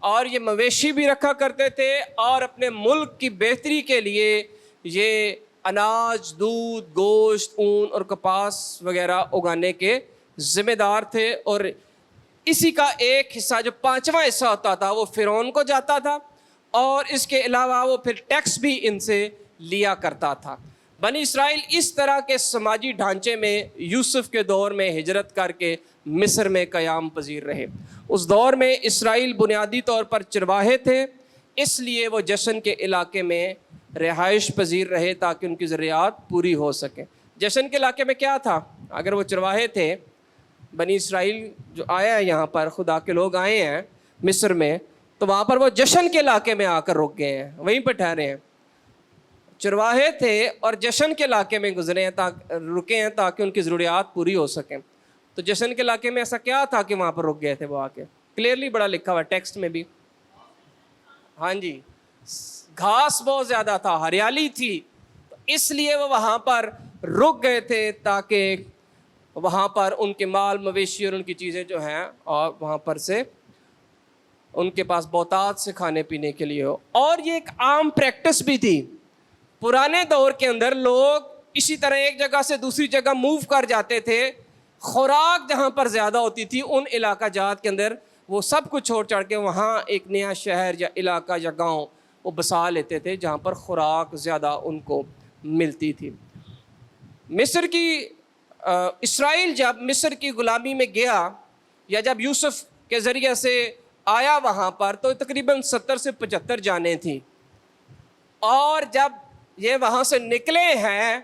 اور یہ مویشی بھی رکھا کرتے تھے، اور اپنے ملک کی بہتری کے لیے یہ اناج، دودھ، گوشت، اون اور کپاس وغیرہ اگانے کے ذمہ دار تھے. اور اسی کا ایک حصہ جو 5واں حصہ ہوتا تھا وہ فرعون کو جاتا تھا، اور اس کے علاوہ وہ پھر ٹیکس بھی ان سے لیا کرتا تھا. بنی اسرائیل اس طرح کے سماجی ڈھانچے میں یوسف کے دور میں ہجرت کر کے مصر میں قیام پذیر رہے. اس دور میں اسرائیل بنیادی طور پر چرواہے تھے، اس لیے وہ جشن کے علاقے میں رہائش پذیر رہے تاکہ ان کی ضروریات پوری ہو سکیں. جشن کے علاقے میں کیا تھا؟ اگر وہ چرواہے تھے، بنی اسرائیل جو آیا ہے یہاں پر، خدا کے لوگ آئے ہیں مصر میں، تو وہاں پر وہ جشن کے علاقے میں آ کر رک گئے ہیں، وہیں پہ ٹھہرے ہیں. چرواہے تھے اور جشن کے علاقے میں گزرے ہیں، رکے ہیں تاکہ ان کی ضروریات پوری ہو سکیں. تو جشن کے علاقے میں ایسا کیا تھا کہ وہاں پر رک گئے تھے وہ آ کے؟ کلیئرلی بڑا لکھا ہوا ٹیکسٹ میں بھی. ہاں جی، گھاس بہت زیادہ تھا، ہریالی تھی، تو اس لیے وہ وہاں پر رک گئے تھے تاکہ وہاں پر ان کے مال مویشی اور ان کی چیزیں جو ہیں اور وہاں پر سے ان کے پاس بہتات سے کھانے پینے کے لیے ہو. اور یہ ایک عام پریکٹس بھی تھی پرانے دور کے اندر. لوگ اسی طرح ایک جگہ سے دوسری جگہ موو کر جاتے تھے. خوراک جہاں پر زیادہ ہوتی تھی ان علاقہ جات کے اندر وہ سب کچھ چھوڑ چھاڑ کے وہاں ایک نیا شہر یا علاقہ یا گاؤں وہ بسا لیتے تھے جہاں پر خوراک زیادہ ان کو ملتی تھی. مصر کی اسرائیل جب مصر کی غلامی میں گیا یا جب یوسف کے ذریعے سے آیا وہاں پر، تو تقریباً 70 سے 75 جانیں تھیں. اور جب یہ وہاں سے نکلے ہیں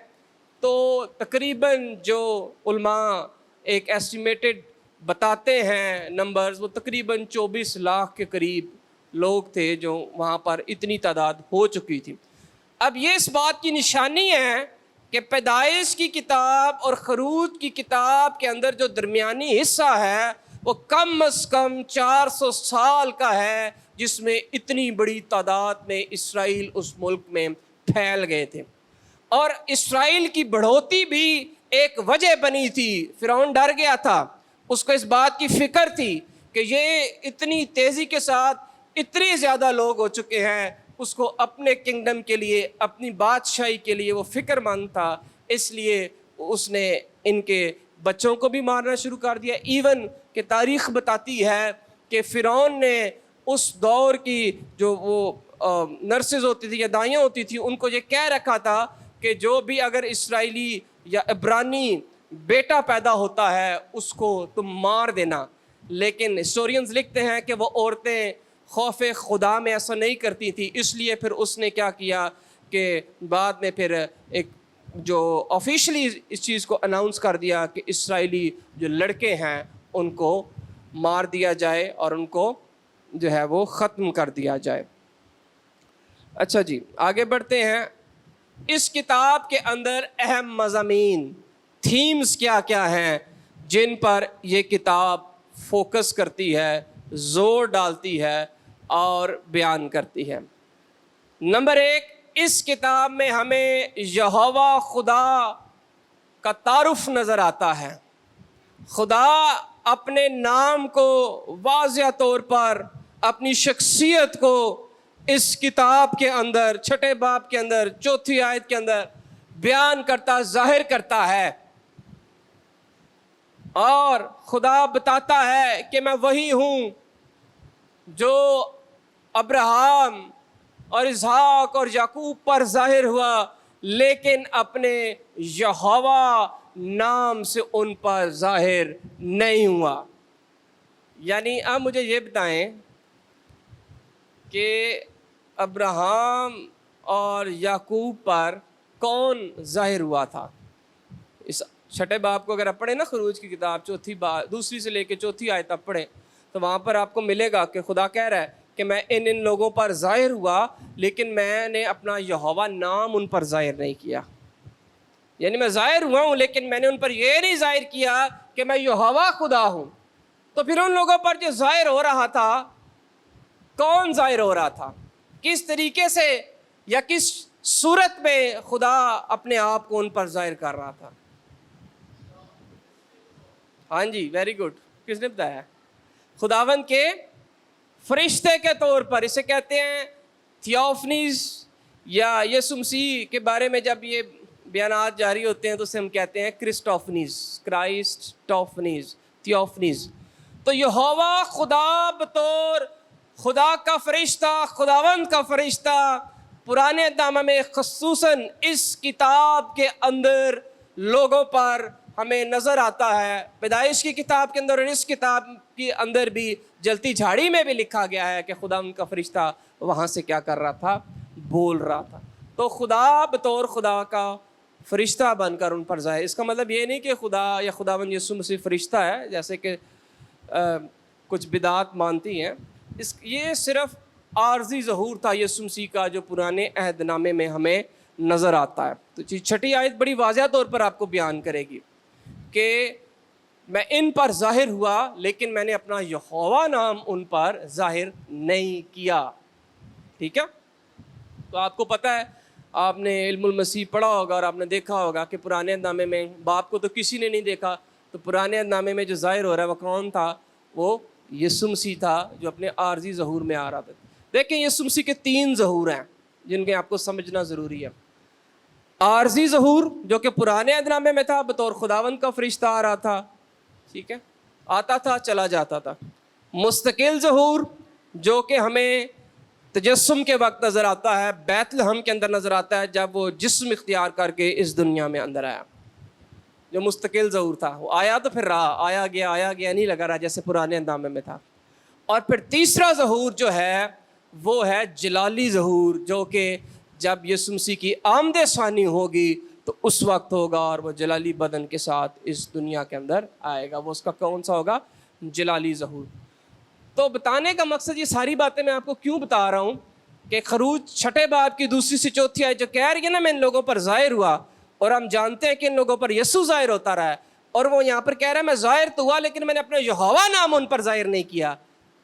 تو تقریباً جو علماء ایک ایسٹیمیٹڈ بتاتے ہیں نمبرز، وہ تقریباً 24 لاکھ کے قریب لوگ تھے جو وہاں پر اتنی تعداد ہو چکی تھی. اب یہ اس بات کی نشانی ہے کہ پیدائش کی کتاب اور خروج کی کتاب کے اندر جو درمیانی حصہ ہے وہ کم از کم 400 سال کا ہے، جس میں اتنی بڑی تعداد میں اسرائیل اس ملک میں پھیل گئے تھے. اور اسرائیل کی بڑھوتی بھی ایک وجہ بنی تھی. فرعون ڈر گیا تھا، اس کو اس بات کی فکر تھی کہ یہ اتنی تیزی کے ساتھ اتنے زیادہ لوگ ہو چکے ہیں. اس کو اپنے کنگڈم کے لیے، اپنی بادشاہی کے لیے وہ فکر مند تھا، اس لیے اس نے ان کے بچوں کو بھی مارنا شروع کر دیا. ایون کہ تاریخ بتاتی ہے کہ فرعون نے اس دور کی جو وہ نرسز ہوتی تھی یا دائیاں ہوتی تھی ان کو یہ کہہ رکھا تھا کہ جو بھی اگر اسرائیلی یا عبرانی بیٹا پیدا ہوتا ہے اس کو تم مار دینا. لیکن ہسٹورینز لکھتے ہیں کہ وہ عورتیں خوف خدا میں ایسا نہیں کرتی تھیں، اس لیے پھر اس نے کیا کیا کہ بعد میں پھر ایک جو آفیشلی اس چیز کو اناؤنس کر دیا کہ اسرائیلی جو لڑکے ہیں ان کو مار دیا جائے اور ان کو جو ہے وہ ختم کر دیا جائے۔ اچھا جی، آگے بڑھتے ہیں۔ اس کتاب کے اندر اہم مضامین، تھیمز کیا کیا ہیں جن پر یہ کتاب فوکس کرتی ہے، زور ڈالتی ہے اور بیان کرتی ہے۔ نمبر 1، اس کتاب میں ہمیں یہوہ خدا کا تعارف نظر آتا ہے۔ خدا اپنے نام کو واضح طور پر، اپنی شخصیت کو اس کتاب کے اندر 6 باب کے اندر 4 آیت کے اندر بیان کرتا، ظاہر کرتا ہے، اور خدا بتاتا ہے کہ میں وہی ہوں جو ابراہیم اور اسحاق اور یعقوب پر ظاہر ہوا، لیکن اپنے یہوہ نام سے ان پر ظاہر نہیں ہوا۔ یعنی اب مجھے یہ بتائیں کہ ابراہیم اور یعقوب پر کون ظاہر ہوا تھا؟ اس 6 باب کو اگر آپ پڑھیں نا، خروج کی کتاب 4 باب 2 سے لے کے 4 آیت آپ پڑھیں تو وہاں پر آپ کو ملے گا کہ خدا کہہ رہا ہے کہ میں ان لوگوں پر ظاہر ہوا، لیکن میں نے اپنا یہوہ نام ان پر ظاہر نہیں کیا۔ یعنی میں ظاہر ہوا ہوں لیکن میں نے ان پر یہ نہیں ظاہر کیا کہ میں یہوہ خدا ہوں۔ تو پھر ان لوگوں پر جو ظاہر ہو رہا تھا، کون ظاہر ہو رہا تھا؟ کس طریقے سے یا کس صورت میں خدا اپنے آپ کو ان پر ظاہر کر رہا تھا؟ ہاں جی، ویری گڈ، کس نے بتایا؟ خداوند کے فرشتے کے طور پر، اسے کہتے ہیں تھیوفنیز، یا یسوع مسیح کے بارے میں جب یہ بیانات جاری ہوتے ہیں تو اسے ہم کہتے ہیں کرسٹوفنیز، کرائسٹوفنیز، تھیوفنیز۔ تو یہوہ خدا بطور خدا کا فرشتہ، خداوند کا فرشتہ پرانے نامہ میں خصوصاً اس کتاب کے اندر لوگوں پر ہمیں نظر آتا ہے۔ پیدائش کی کتاب کے اندر اور اس کتاب کے اندر بھی، جلتی جھاڑی میں بھی لکھا گیا ہے کہ خدا ان کا فرشتہ وہاں سے کیا کر رہا تھا؟ بول رہا تھا۔ تو خدا بطور خدا کا فرشتہ بن کر ان پر ظاہر۔ اس کا مطلب یہ نہیں کہ خدا یا خداوند یسوع مسیح فرشتہ ہے، جیسے کہ کچھ بدعات مانتی ہیں۔ یہ صرف عارضی ظہور تھا یسوع مسیح کا جو پرانے عہد نامے میں ہمیں نظر آتا ہے۔ تو 6 آیت بڑی واضح طور پر آپ کو بیان کرے گی کہ میں ان پر ظاہر ہوا لیکن میں نے اپنا یہوہ نام ان پر ظاہر نہیں کیا۔ ٹھیک ہے؟ تو آپ کو پتہ ہے، آپ نے علم المسیح پڑھا ہوگا اور آپ نے دیکھا ہوگا کہ پرانے نامے میں باپ کو تو کسی نے نہیں دیکھا، تو پرانے نامے میں جو ظاہر ہو رہا ہے وہ کون تھا؟ وہ یسوع مسیح تھا جو اپنے عارضی ظہور میں آ رہا تھا۔ دیکھیں یسوع مسیح کے 3 ظہور ہیں جن کے آپ کو سمجھنا ضروری ہے۔ عارضی ظہور جو کہ پرانے عہد نامے میں تھا، بطور خداوند کا فرشتہ آ رہا تھا، ٹھیک ہے، آتا تھا چلا جاتا تھا۔ مستقل ظہور جو کہ ہمیں تجسم کے وقت نظر آتا ہے، بیت لحم کے اندر نظر آتا ہے جب وہ جسم اختیار کر کے اس دنیا میں اندر آیا، جو مستقل ظہور تھا۔ وہ آیا تو پھر رہا، آیا گیا نہیں لگا رہا جیسے پرانے نامے میں تھا۔ اور پھر تیسرا ظہور جو ہے وہ ہے جلالی ظہور، جو کہ جب یسوع مسیح کی آمد ثانی ہوگی تو اس وقت ہوگا، اور وہ جلالی بدن کے ساتھ اس دنیا کے اندر آئے گا۔ وہ اس کا کون سا ہوگا؟ جلالی ظہور۔ تو بتانے کا مقصد یہ ساری باتیں میں آپ کو کیوں بتا رہا ہوں کہ خروج 6 باب کی 2 سے 4 آیت جو کہہ رہی ہے نا میں ان لوگوں پر ظاہر ہوا، اور ہم جانتے ہیں کہ ان لوگوں پر یسوع ظاہر ہوتا رہا ہے، اور وہ یہاں پر کہہ رہا ہے میں ظاہر تو ہوا لیکن میں نے اپنا یہوہ نام ان پر ظاہر نہیں کیا۔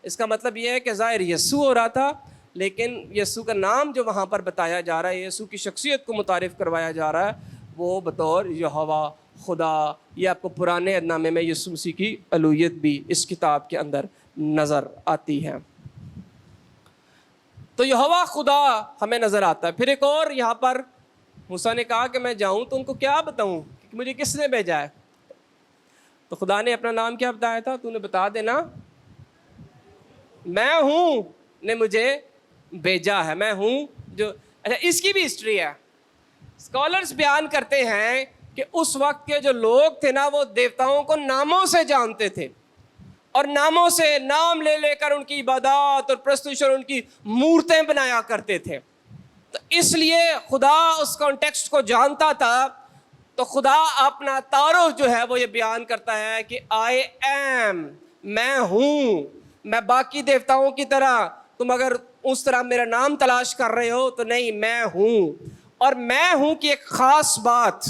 اس کا مطلب یہ ہے کہ ظاہر یسوع ہو رہا تھا، لیکن یسوع کا نام جو وہاں پر بتایا جا رہا ہے، یسوع کی شخصیت کو متعارف کروایا جا رہا ہے، وہ بطور یہوہ خدا۔ یہ آپ کو پرانے عہد نامے میں یسوع مسیح کی الوہیت بھی اس کتاب کے اندر نظر آتی ہے۔ تو یہوہ خدا ہمیں نظر آتا ہے۔ پھر ایک اور یہاں پر موسیٰ نے کہا کہ میں جاؤں تو ان کو کیا بتاؤں کہ مجھے کس نے بھیجا ہے؟ تو خدا نے اپنا نام کیا بتایا تھا؟ تو نے بتا دینا، میں ہوں نے مجھے بھیجا ہے، میں ہوں جو۔ اچھا، اس کی بھی ہسٹری ہے۔ اسکالرز بیان کرتے ہیں کہ اس وقت کے جو لوگ تھے نا، وہ دیوتاؤں کو ناموں سے جانتے تھے، اور ناموں سے نام لے لے کر ان کی عبادات اور پرستش اور ان کی مورتیں بنایا کرتے تھے. تو اس لیے خدا اس کانٹیکسٹ کو جانتا تھا. تو خدا اپنا تعارف جو ہے وہ یہ بیان کرتا ہے کہ آئی ایم، میں ہوں. میں باقی دیوتاؤں کی طرح تم اگر اس طرح میرا نام تلاش کر رہے ہو تو نہیں، میں ہوں. اور میں ہوں کہ ایک خاص بات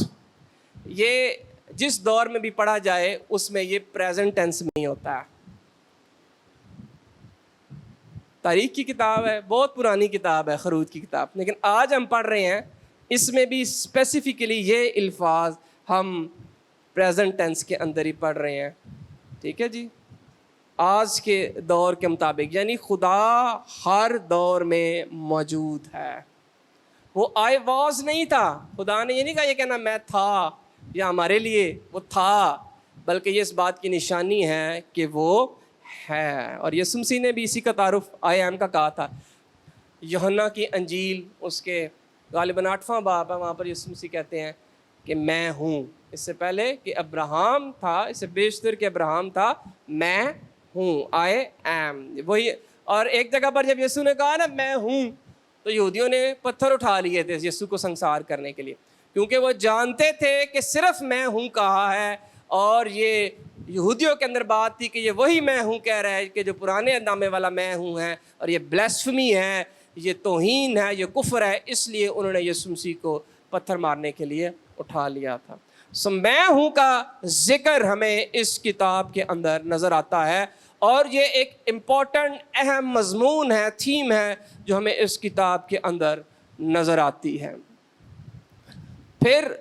یہ جس دور میں بھی پڑھا جائے اس میں یہ پریزنٹ ٹینس میں ہی ہوتا ہے. تاریخ کی کتاب ہے، بہت پرانی کتاب ہے خروج کی کتاب، لیکن آج ہم پڑھ رہے ہیں اس میں بھی اسپیسیفکلی یہ الفاظ ہم پریزنٹ ٹینس کے اندر ہی پڑھ رہے ہیں. ٹھیک ہے جی. آج کے دور کے مطابق یعنی خدا ہر دور میں موجود ہے. وہ آئی واز نہیں تھا. خدا نے یہ نہیں کہا یہ کہنا میں تھا یا ہمارے لیے وہ تھا، بلکہ یہ اس بات کی نشانی ہے کہ وہ ہے. اور یسوع مسیح نے بھی اسی کا تعارف آئی ایم کا کہا تھا. یوحنا کی انجیل اس کے غالباً 8واں باب ہے، وہاں پر یسوع مسیح کہتے ہیں کہ میں ہوں. اس سے پہلے کہ ابراہم تھا، اس سے بیشتر کہ ابراہم تھا، میں ہوں، آئی ایم وہی. اور ایک جگہ پر جب یسوع نے کہا نا میں ہوں تو یہودیوں نے پتھر اٹھا لیے تھے یسوع کو سنسار کرنے کے لیے، کیونکہ وہ جانتے تھے کہ صرف میں ہوں کہا ہے. اور یہ یہودیوں کے اندر بات تھی کہ یہ وہی میں ہوں کہہ رہا ہے کہ جو پرانے نامے والا میں ہوں ہے، اور یہ بلیسفمی ہے، یہ توہین ہے، یہ کفر ہے. اس لیے انہوں نے یسوع مسیح کو پتھر مارنے کے لیے اٹھا لیا تھا. سو میں ہوں کا ذکر ہمیں اس کتاب کے اندر نظر آتا ہے، اور یہ ایک امپورٹنٹ اہم مضمون ہے، تھیم ہے جو ہمیں اس کتاب کے اندر نظر آتی ہے. پھر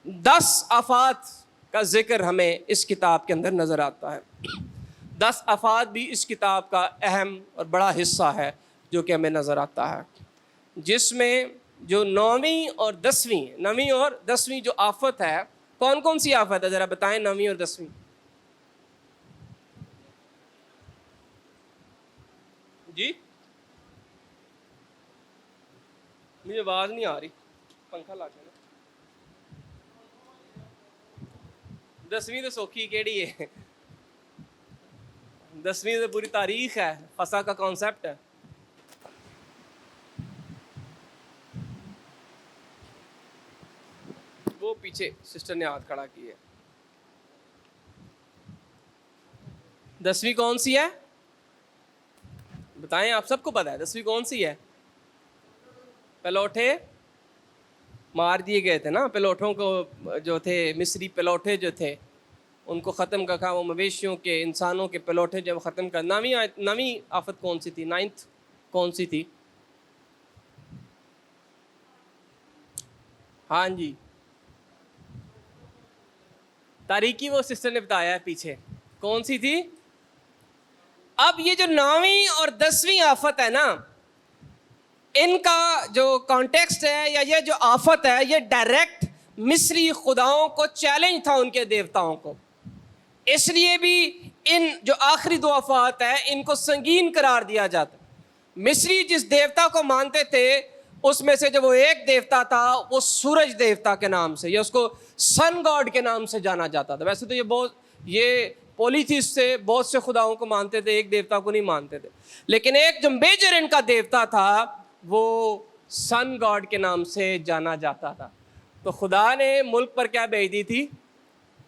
10 آفات کا ذکر ہمیں اس کتاب کے اندر نظر آتا ہے. 10 آفات بھی اس کتاب کا اہم اور بڑا حصہ ہے جو کہ ہمیں نظر آتا ہے، جس میں جو 9ویں اور 10ویں جو آفت ہے، کون کون سی آفت ہے ذرا بتائیں 9ویں اور 10ویں. جی مجھے آواز نہیں آ رہی، پنکھا لا کے. 10ویں تو سوکھی کیڑی ہے، 10ویں تو پوری تاریخ ہے، فسا کا کانسیپٹ ہے. وہ پیچھے سسٹر نے ہاتھ کھڑا کی ہے. 10ویں کون سی ہے بتائیں، آپ سب کو پتا ہے 10ویں کون سی ہے؟ پلوٹے مار دیے گئے تھے نا، پلوٹوں کو جو تھے مصری پلوٹے جو تھے ان کو ختم کر، وہ مویشیوں کے انسانوں کے پلوٹے جب ختم کر. 9ویں آفت کون سی تھی؟ 9th کون سی تھی؟ ہاں جی تاریکی، وہ سسٹر نے بتایا ہے پیچھے کون سی تھی. اب یہ جو 9ویں اور 10ویں آفت ہے نا، ان کا جو کانٹیکسٹ ہے یا یہ جو آفت ہے، یہ ڈائریکٹ مصری خداؤں کو چیلنج تھا ان کے دیوتاؤں کو. اس لیے بھی ان جو آخری 2 آفات ہیں ان کو سنگین قرار دیا جاتا. مصری جس دیوتا کو مانتے تھے اس میں سے جو وہ ایک دیوتا تھا وہ سورج دیوتا کے نام سے یا اس کو سن گاڈ کے نام سے جانا جاتا تھا. ویسے تو یہ پولیتھیس سے بہت سے خداؤں کو مانتے تھے، ایک دیوتا کو نہیں مانتے تھے، لیکن ایک جو میجر ان کا دیوتا تھا وہ سن گاڈ کے نام سے جانا جاتا تھا. تو خدا نے ملک پر کیا بھیج دی تھی؟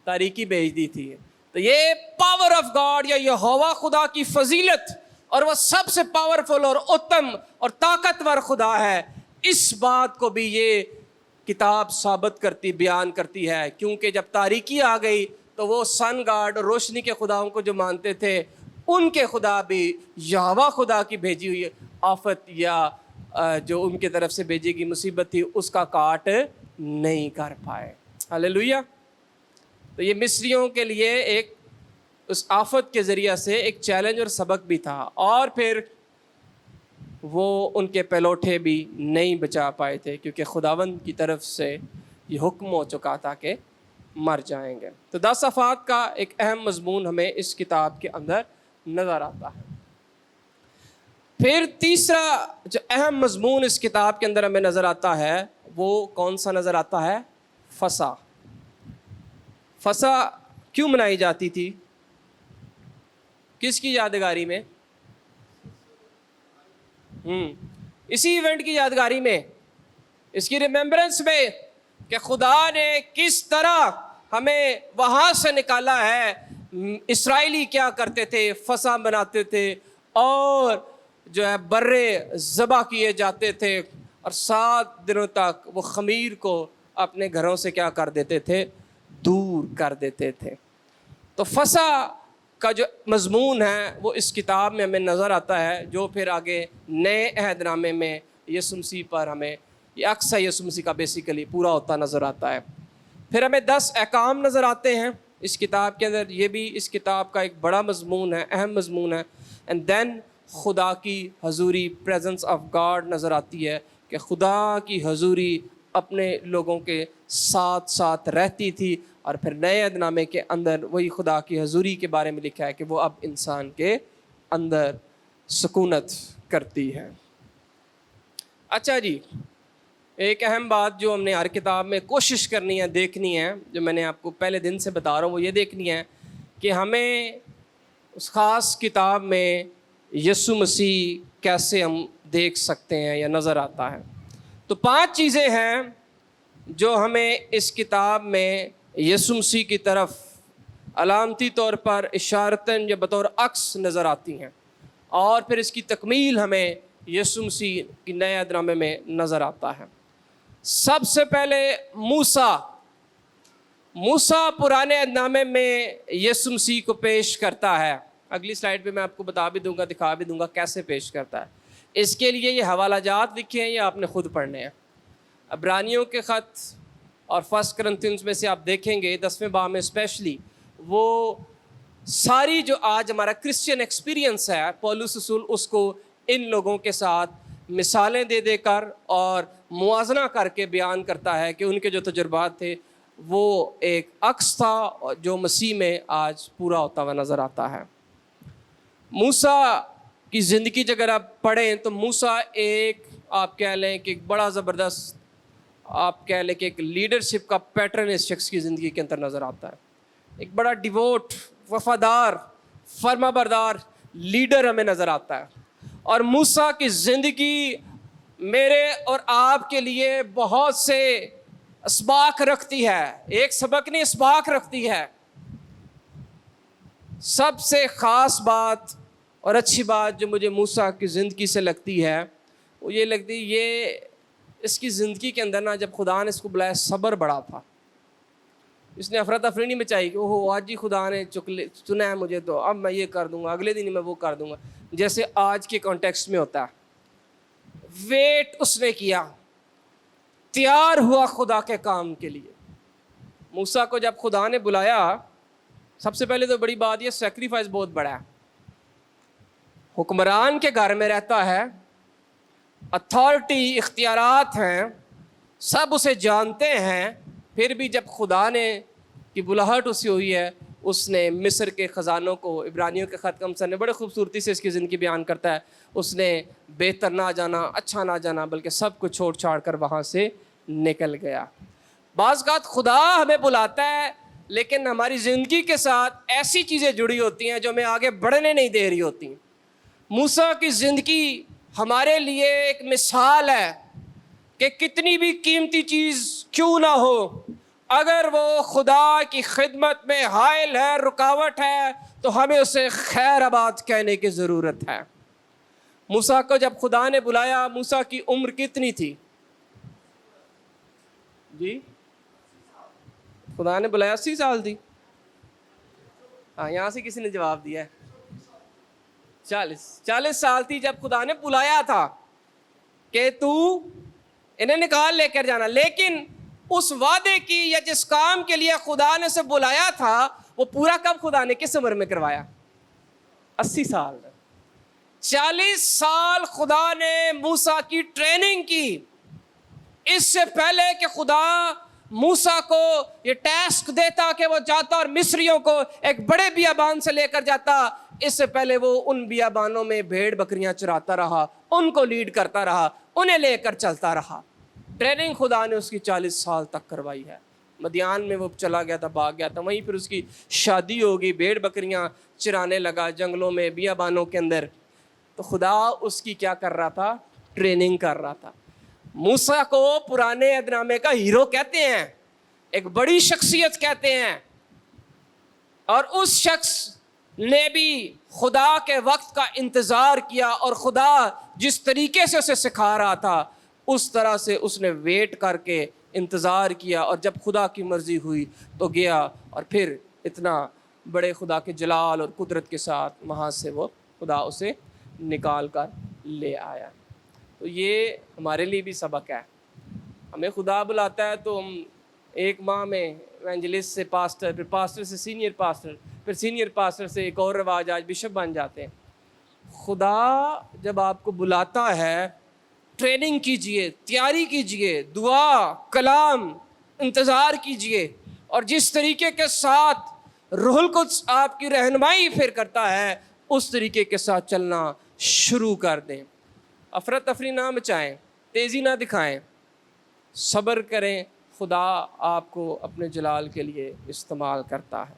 تاریکی بھیج دی تھی. تو یہ پاور آف گاڈ یا یہوہ خدا کی فضیلت، اور وہ سب سے پاورفل اور اتم اور طاقتور خدا ہے، اس بات کو بھی یہ کتاب ثابت کرتی، بیان کرتی ہے. کیونکہ جب تاریکی آ گئی تو وہ سن گاڈ اور روشنی کے خداؤں کو جو مانتے تھے ان کے خدا بھی یہوہ خدا کی بھیجی ہوئی آفت یا جو ان کی طرف سے بھیجی گئی مصیبت تھی اس کا کاٹ نہیں کر پائے. ہلیلویہ. تو یہ مصریوں کے لیے ایک اس آفت کے ذریعہ سے ایک چیلنج اور سبق بھی تھا، اور پھر وہ ان کے پلوٹے بھی نہیں بچا پائے تھے کیونکہ خداوند کی طرف سے یہ حکم ہو چکا تھا کہ مر جائیں گے. تو 10 آفات کا ایک اہم مضمون ہمیں اس کتاب کے اندر نظر آتا ہے. پھر تیسرا جو اہم مضمون اس کتاب کے اندر ہمیں نظر آتا ہے وہ کون سا نظر آتا ہے؟ فسح. فسح کیوں منائی جاتی تھی؟ کس کی یادگاری میں؟ اسی ایونٹ کی یادگاری میں، اس کی ریممبرنس میں کہ خدا نے کس طرح ہمیں وہاں سے نکالا ہے۔ اسرائیلی کیا کرتے تھے؟ فساں بناتے تھے اور جو ہے برے ذبح کیے جاتے تھے، اور 7 دنوں تک وہ خمیر کو اپنے گھروں سے کیا کر دیتے تھے؟ دور کر دیتے تھے۔ تو فسح کا جو مضمون ہے وہ اس کتاب میں ہمیں نظر آتا ہے، جو پھر آگے نئے عہد نامے میں یسوع مسیح پر ہمیں یہ اکثر یسوع مسیح کا بیسیکلی پورا ہوتا نظر آتا ہے۔ پھر ہمیں 10 احکام نظر آتے ہیں اس کتاب کے اندر، یہ بھی اس کتاب کا ایک بڑا مضمون ہے، اہم مضمون ہے۔ اینڈ دین خدا کی حضوری، پریزنس آف گاڈ نظر آتی ہے کہ خدا کی حضوری اپنے لوگوں کے ساتھ ساتھ رہتی تھی، اور پھر نئے عہد نامے کے اندر وہی خدا کی حضوری کے بارے میں لکھا ہے کہ وہ اب انسان کے اندر سکونت کرتی ہے۔ اچھا جی، ایک اہم بات جو ہم نے ہر کتاب میں کوشش کرنی ہے، دیکھنی ہے، جو میں نے آپ کو پہلے دن سے بتا رہا ہوں، وہ یہ دیکھنی ہے کہ ہمیں اس خاص کتاب میں یسوع مسیح کیسے ہم دیکھ سکتے ہیں یا نظر آتا ہے۔ تو 5 چیزیں ہیں جو ہمیں اس کتاب میں یسوع مسیح کی طرف علامتی طور پر اشارتاً یا بطور عکس نظر آتی ہیں، اور پھر اس کی تکمیل ہمیں یسوع مسیح کی نئے عہد نامے میں نظر آتا ہے۔ سب سے پہلے موسیٰ پرانے عہد نامے میں یسوع مسیح کو پیش کرتا ہے۔ اگلی سلائیڈ پہ میں آپ کو بتا بھی دوں گا، دکھا بھی دوں گا کیسے پیش کرتا ہے۔ اس کے لیے یہ حوالہ جات لکھے ہیں یا آپ نے خود پڑھنے ہیں۔ عبرانیوں کے خط اور 1 کرنتھیانس میں سے آپ دیکھیں گے 10ویں باب میں اسپیشلی، وہ ساری جو آج ہمارا کرسچین ایکسپیرینس ہے، پولس رسول اس کو ان لوگوں کے ساتھ مثالیں دے دے کر اور موازنہ کر کے بیان کرتا ہے کہ ان کے جو تجربات تھے وہ ایک عکس تھا جو مسیح میں آج پورا ہوتا ہوا نظر آتا ہے۔ موسیٰ کی زندگی اگر آپ پڑھیں تو موسیٰ ایک آپ کہہ لیں کہ ایک بڑا زبردست، آپ کہہ لیں کہ ایک لیڈرشپ کا پیٹرن اس شخص کی زندگی کے اندر نظر آتا ہے۔ ایک بڑا ڈیووٹ، وفادار، فرما بردار لیڈر ہمیں نظر آتا ہے، اور موسیٰ کی زندگی میرے اور آپ کے لیے بہت سے اسباق رکھتی ہے۔ ایک سبق نہیں، اسباق رکھتی ہے۔ سب سے خاص بات اور اچھی بات جو مجھے موسیٰ کی زندگی سے لگتی ہے وہ یہ لگتی ہے، یہ اس کی زندگی کے اندر نا جب خدا نے اس کو بلایا صبر بڑا تھا۔ اس نے افراتفری نہیں مچائی کہ اوہ آج ہی خدا نے چنا ہے مجھے تو اب میں یہ کر دوں گا، اگلے دن ہی میں وہ کر دوں گا، جیسے آج کے کانٹیکسٹ میں ہوتا ہے۔ ویٹ اس نے کیا، تیار ہوا خدا کے کام کے لیے۔ موسیٰ کو جب خدا نے بلایا، سب سے پہلے تو بڑی بات یہ سیکریفائس بہت بڑا ہے۔ حکمران کے گھر میں رہتا ہے، اتھارٹی، اختیارات ہیں، سب اسے جانتے ہیں، پھر بھی جب خدا نے کی بلاہٹ اسی ہوئی ہے، اس نے مصر کے خزانوں کو، عبرانیوں کے خط کمسر نے بڑے خوبصورتی سے اس کی زندگی بیان کرتا ہے، اس نے بہتر نہ جانا، اچھا نہ جانا، بلکہ سب کو چھوڑ چھاڑ کر وہاں سے نکل گیا۔ بعض اوقات خدا ہمیں بلاتا ہے لیکن ہماری زندگی کے ساتھ ایسی چیزیں جڑی ہوتی ہیں جو ہمیں آگے بڑھنے نہیں دے رہی ہوتی۔ موسیٰ کی زندگی ہمارے لیے ایک مثال ہے کہ کتنی بھی قیمتی چیز کیوں نہ ہو، اگر وہ خدا کی خدمت میں حائل ہے، رکاوٹ ہے، تو ہمیں اسے خیر آباد کہنے کی ضرورت ہے۔ موسیٰ کو جب خدا نے بلایا، موسیٰ کی عمر کتنی تھی؟ جی خدا نے بلایا 80 سال تھی۔ ہاں یہاں سے کسی نے جواب دیا ہے 40 سال تھی جب خدا نے بلایا تھا کہ تو انہیں نکال لے کر جانا، لیکن اس وعدے کی یا جس کام کے لیے خدا نے اسے بلایا تھا وہ پورا کب خدا نے کس عمر میں کروایا؟ 80 سال۔ 40 سال خدا نے موسیٰ کی ٹریننگ کی، اس سے پہلے کہ خدا موسیٰ کو یہ ٹاسک دیتا کہ وہ جاتا اور مصریوں کو ایک بڑے بیابان سے لے کر جاتا، اس سے پہلے وہ ان بیابانوں میں بھیڑ بکریاں چراتا رہا، ان کو لیڈ کرتا رہا، انہیں لے کر چلتا رہا۔ ٹریننگ خدا نے اس کی 40 سال تک کروائی ہے۔ مدیان میں وہ چلا گیا تھا، بھاگ گیا تھا، وہیں پھر اس کی شادی ہو گئی، بھیڑ بکریاں چرانے لگا جنگلوں میں، بیابانوں کے اندر. تو خدا اس کی کیا کر رہا تھا؟ ٹریننگ کر رہا تھا. موسیٰ کو پرانے عہد نامے کا ہیرو کہتے ہیں، ایک بڑی شخصیت کہتے ہیں، اور اس شخص نے بھی خدا کے وقت کا انتظار کیا، اور خدا جس طریقے سے اسے سکھا رہا تھا اس طرح سے اس نے ویٹ کر کے انتظار کیا، اور جب خدا کی مرضی ہوئی تو گیا، اور پھر اتنا بڑے خدا کے جلال اور قدرت کے ساتھ وہاں سے وہ خدا اسے نکال کر لے آیا. تو یہ ہمارے لیے بھی سبق ہے. ہمیں خدا بلاتا ہے تو ہم ایک ماہ میں ایونجلسٹ سے پاسٹر، پھر پاسٹر سے سینئر پاسٹر، پھر سینئر پاسٹر سے ایک اور رواج آج بشپ بن جاتے ہیں. خدا جب آپ کو بلاتا ہے، ٹریننگ کیجئے، تیاری کیجئے، دعا، کلام، انتظار کیجئے، اور جس طریقے کے ساتھ روح القدس آپ کی رہنمائی پھر کرتا ہے اس طریقے کے ساتھ چلنا شروع کر دیں. افراتفری نہ مچائیں، تیزی نہ دکھائیں، صبر کریں. خدا آپ کو اپنے جلال کے لیے استعمال کرتا ہے.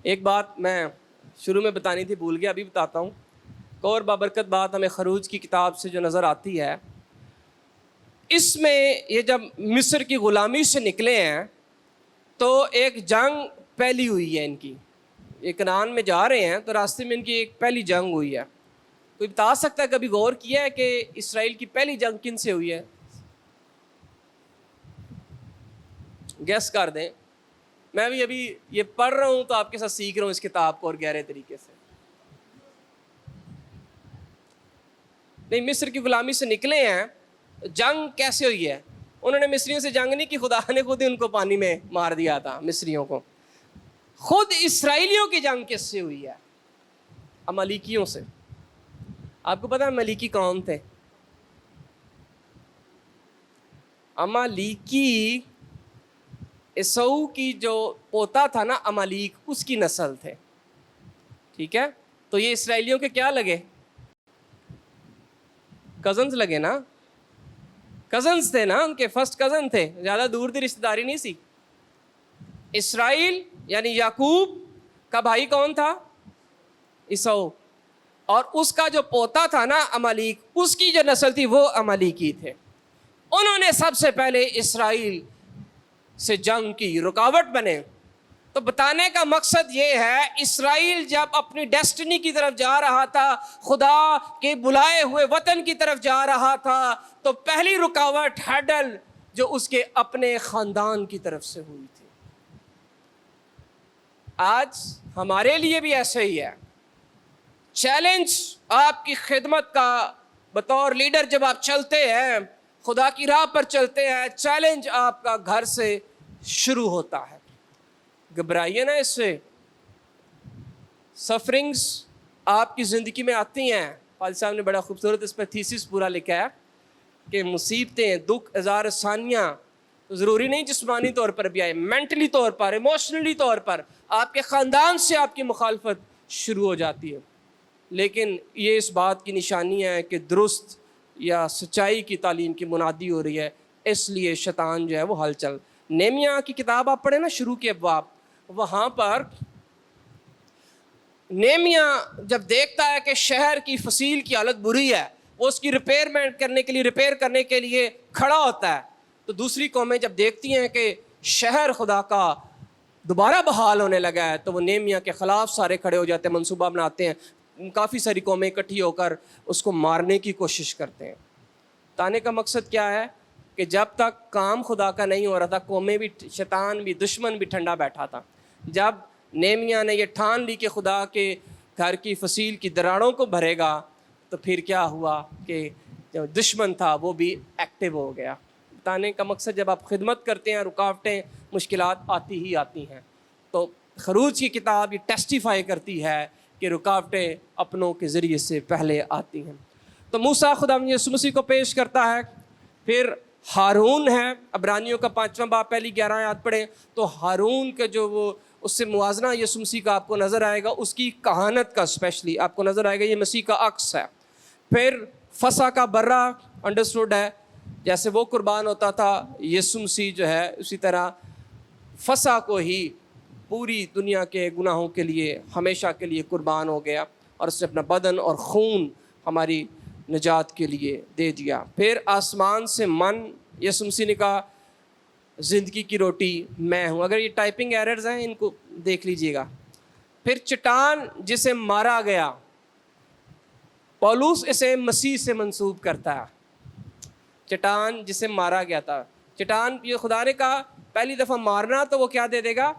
ایک بات میں شروع میں بتانی تھی، بھول گیا، ابھی بتاتا ہوں. ایک اور بابرکت بات ہمیں خروج کی کتاب سے جو نظر آتی ہے، اس میں یہ جب مصر کی غلامی سے نکلے ہیں تو ایک جنگ پہلی ہوئی ہے ان کی. یہ کنعان میں جا رہے ہیں تو راستے میں ان کی ایک پہلی جنگ ہوئی ہے. کوئی بتا سکتا ہے، کبھی غور کیا ہے کہ اسرائیل کی پہلی جنگ کن سے ہوئی ہے؟ گیس کر دیں. میں بھی ابھی یہ پڑھ رہا ہوں تو آپ کے ساتھ سیکھ رہا ہوں اس کتاب کو اور گہرے طریقے سے. نہیں، مصر کی غلامی سے نکلے ہیں. جنگ کیسے ہوئی ہے؟ انہوں نے مصریوں سے جنگ نہیں کی، خدا نے خود ہی ان کو پانی میں مار دیا تھا مصریوں کو. خود اسرائیلیوں کی جنگ کس سے ہوئی ہے؟ امالیکیوں سے. آپ کو پتا ہے امالیکی کون تھے؟ امالیکی عیسو کی جو پوتا تھا نا امالیک، اس کی نسل تھے. ٹھیک ہے، تو یہ اسرائیلیوں کے کیا لگے؟ کزنز لگے نا، کزنز تھے نا، ان کے فرسٹ کزن تھے، زیادہ دور دی رشتہ داری نہیں سی. اسرائیل یعنی یعقوب کا بھائی کون تھا؟ عیسو. اور اس کا جو پوتا تھا نا امالیک، اس کی جو نسل تھی وہ امالیکی تھے. انہوں نے سب سے پہلے اسرائیل سے جنگ کی، رکاوٹ بنے. تو بتانے کا مقصد یہ ہے، اسرائیل جب اپنی ڈیسٹنی کی طرف جا رہا تھا، خدا کے بلائے ہوئے وطن کی طرف جا رہا تھا، تو پہلی رکاوٹ، ہیڈل، جو اس کے اپنے خاندان کی طرف سے ہوئی تھی. آج ہمارے لیے بھی ایسے ہی ہے. چیلنج آپ کی خدمت کا بطور لیڈر جب آپ چلتے ہیں، خدا کی راہ پر چلتے ہیں، چیلنج آپ کا گھر سے شروع ہوتا ہے. گھبرائیے نا اس سے. سفرنگز آپ کی زندگی میں آتی ہیں. فاضل صاحب نے بڑا خوبصورت اس پر تھیسس پورا لکھا ہے کہ مصیبتیں، دکھ، ہزار آسانیاں ضروری نہیں جسمانی طور پر بھی آئے، مینٹلی طور پر، ایموشنلی طور پر آپ کے خاندان سے آپ کی مخالفت شروع ہو جاتی ہے. لیکن یہ اس بات کی نشانی ہے کہ درست یا سچائی کی تعلیم کی منادی ہو رہی ہے، اس لیے شیطان جو ہے وہ ہلچل. نیمیہ کی کتاب آپ پڑھیں نا، شروع کے ابواب، وہاں پر نیمیہ جب دیکھتا ہے کہ شہر کی فصیل کی حالت بری ہے، وہ اس کی ریپیئر کرنے کے لیے کھڑا ہوتا ہے. تو دوسری قومیں جب دیکھتی ہیں کہ شہر خدا کا دوبارہ بحال ہونے لگا ہے، تو وہ نیمیہ کے خلاف سارے کھڑے ہو جاتے ہیں، منصوبہ بناتے ہیں. کافی ساری قومیں اکٹھی ہو کر اس کو مارنے کی کوشش کرتے ہیں. تانے کا مقصد کیا ہے کہ جب تک کام خدا کا نہیں ہو رہا تھا، قومیں بھی، شیطان بھی، دشمن بھی ٹھنڈا بیٹھا تھا. جب نیمیہ نے یہ ٹھان لی کہ خدا کے گھر کی فصیل کی دراڑوں کو بھرے گا، تو پھر کیا ہوا کہ جو دشمن تھا وہ بھی ایکٹیو ہو گیا. بتانے کا مقصد، جب آپ خدمت کرتے ہیں، رکاوٹیں، مشکلات آتی ہی آتی ہیں. تو خروج کی کتاب یہ ٹیسٹیفائی کرتی ہے کہ رکاوٹیں اپنوں کے ذریعے سے پہلے آتی ہیں. تو موسیٰ خدا یسوع مسیح کو پیش کرتا ہے. پھر ہارون ہے، عبرانیوں کا 5واں باب پہلی 11 آیات پڑھیں تو ہارون کا جو وہ اس سے موازنہ یسوع مسیح کا آپ کو نظر آئے گا، اس کی کہانت کا اسپیشلی آپ کو نظر آئے گا، یہ مسیح کا عکس ہے. پھر فسح کا برہ انڈرسٹوڈ ہے، جیسے وہ قربان ہوتا تھا، یسوع مسیح جو ہے اسی طرح فسح کو ہی پوری دنیا کے گناہوں کے لیے ہمیشہ کے لیے قربان ہو گیا، اور اس نے اپنا بدن اور خون ہماری نجات کے لیے دے دیا۔ پھر آسمان سے من، یسوع مسیح نے کہا زندگی کی روٹی میں ہوں۔ اگر یہ ٹائپنگ ایررز ہیں ان کو دیکھ لیجئے گا۔ پھر چٹان جسے مارا گیا، پولس اسے مسیح سے منسوب کرتا ہے۔ چٹان جسے مارا گیا تھا، چٹان یہ خدا نے کہا پہلی دفعہ مارنا تو وہ کیا دے دے گا؟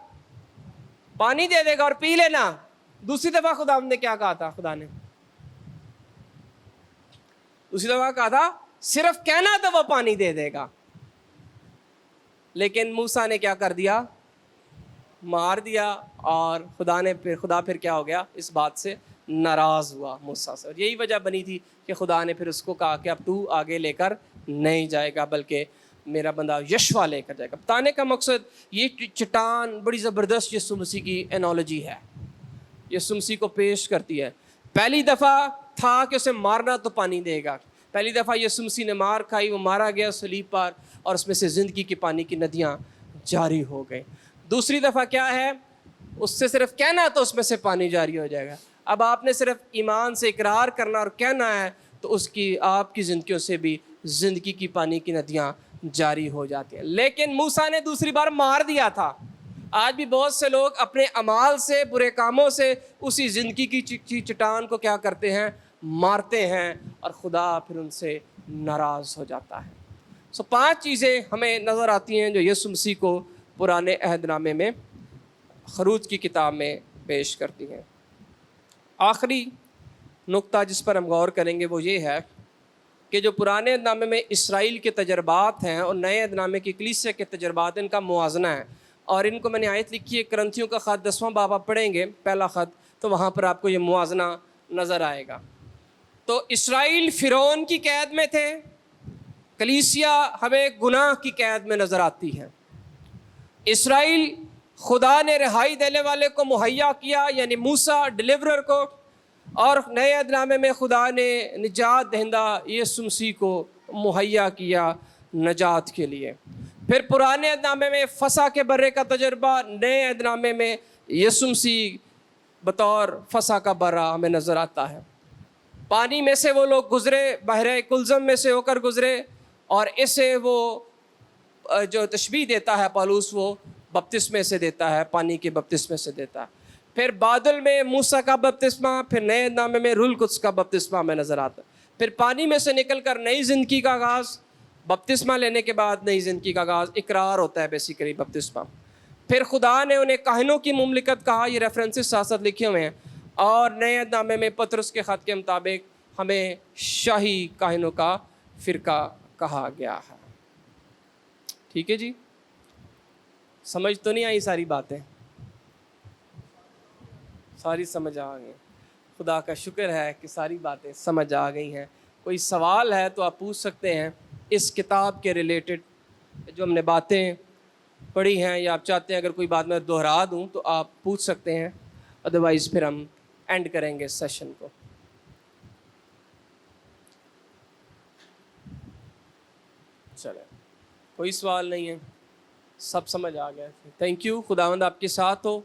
پانی دے دے گا اور پی لینا۔ دوسری دفعہ خدا نے کیا کہا تھا؟ خدا نے دوسری دفعہ کہا تھا صرف کہنا تو وہ پانی دے دے گا، لیکن موسیٰ نے کیا کر دیا؟ مار دیا، اور خدا پھر کیا ہو گیا؟ اس بات سے ناراض ہوا موسیٰ سے، اور یہی وجہ بنی تھی کہ خدا نے پھر اس کو کہا کہ اب تو آگے لے کر نہیں جائے گا، بلکہ میرا بندہ یشوع لے کر جائے گا۔ بتانے کا مقصد یہ چٹان بڑی زبردست یسوع مسیح کی انالوجی ہے، یسوع مسیح کو پیش کرتی ہے۔ پہلی دفعہ تھا کہ اسے مارنا تو پانی دے گا، پہلی دفعہ یسوع مسیح نے مار کھائی، وہ مارا گیا صلیب پر، اور اس میں سے زندگی کے پانی کی ندیاں جاری ہو گئیں۔ دوسری دفعہ کیا ہے؟ اس سے صرف کہنا تو اس میں سے پانی جاری ہو جائے گا۔ اب آپ نے صرف ایمان سے اقرار کرنا اور کہنا ہے تو اس کی آپ کی زندگیوں سے بھی زندگی کی پانی کی ندیاں جاری ہو جاتی ہیں۔ لیکن موسیٰ نے دوسری بار مار دیا تھا۔ آج بھی بہت سے لوگ اپنے اعمال سے، برے کاموں سے اسی زندگی کی چٹان کو کیا کرتے ہیں؟ مارتے ہیں، اور خدا پھر ان سے ناراض ہو جاتا ہے۔ 5 چیزیں ہمیں نظر آتی ہیں جو یسوع مسیح کو پرانے عہد نامے میں خروج کی کتاب میں پیش کرتی ہیں۔ آخری نقطہ جس پر ہم غور کریں گے وہ یہ ہے کہ جو پرانے عہد نامے میں اسرائیل کے تجربات ہیں اور نئے عہد نامے کی کلیسیا کے تجربات، ان کا موازنہ ہے، اور ان کو میں نے آیت لکھی ہے، کرنتھیوں کا خط 10واں باب آپ پڑھیں گے، پہلا خط، تو وہاں پر آپ کو یہ موازنہ نظر آئے گا۔ تو اسرائیل فرعون کی قید میں تھے، کلیسیا ہمیں گناہ کی قید میں نظر آتی ہے۔ اسرائیل خدا نے رہائی دینے والے کو مہیا کیا، یعنی موسیٰ ڈیلیورر کو، اور نئے عہد نامے میں خدا نے نجات دہندہ یسوع مسیح کو مہیا کیا نجات کے لیے۔ پھر پرانے عہد نامے میں فسح کے برے کا تجربہ، نئے عہد نامے میں یسوع مسیح بطور فسح کا برا ہمیں نظر آتا ہے۔ پانی میں سے وہ لوگ گزرے، بحر کلزم میں سے ہو کر گزرے، اور اسے وہ جو تشبیہ دیتا ہے پالوس، وہ بپتسمے سے دیتا ہے، پانی کے بپتسمے سے دیتا ہے۔ پھر بادل میں موسیٰ کا بپتسمہ، پھر نئے نامے میں روح القدس کا بپتسمہ ہمیں نظر آتا ہے۔ پھر پانی میں سے نکل کر نئی زندگی کا آغاز، بپتسمہ لینے کے بعد نئی زندگی کا آغاز، اقرار ہوتا ہے بیسیکلی بپتسمہ۔ پھر خدا نے انہیں کاہنوں کی مملکت کہا، یہ ریفرنسز ساتھ ساتھ لکھے ہوئے ہیں، اور نئے عہد نامے میں پطرس کے خط کے مطابق ہمیں شاہی کاہنوں کا فرقہ کہا گیا ہے۔ ٹھیک ہے جی، سمجھ تو نہیں آئی ساری باتیں؟ ساری سمجھ آ گئی؟ خدا کا شکر ہے کہ ساری باتیں سمجھ آ گئی ہیں۔ کوئی سوال ہے تو آپ پوچھ سکتے ہیں اس کتاب کے ریلیٹڈ، جو ہم نے باتیں پڑھی ہیں، یا آپ چاہتے ہیں اگر کوئی بات میں دہرا دوں تو آپ پوچھ سکتے ہیں، ادروائز پھر ہم اینڈ کریں گے سیشن کو۔ چلیں، کوئی سوال نہیں ہے، سب سمجھ آ گیا۔ تھینک یو، خداوند آپ کے ساتھ ہو۔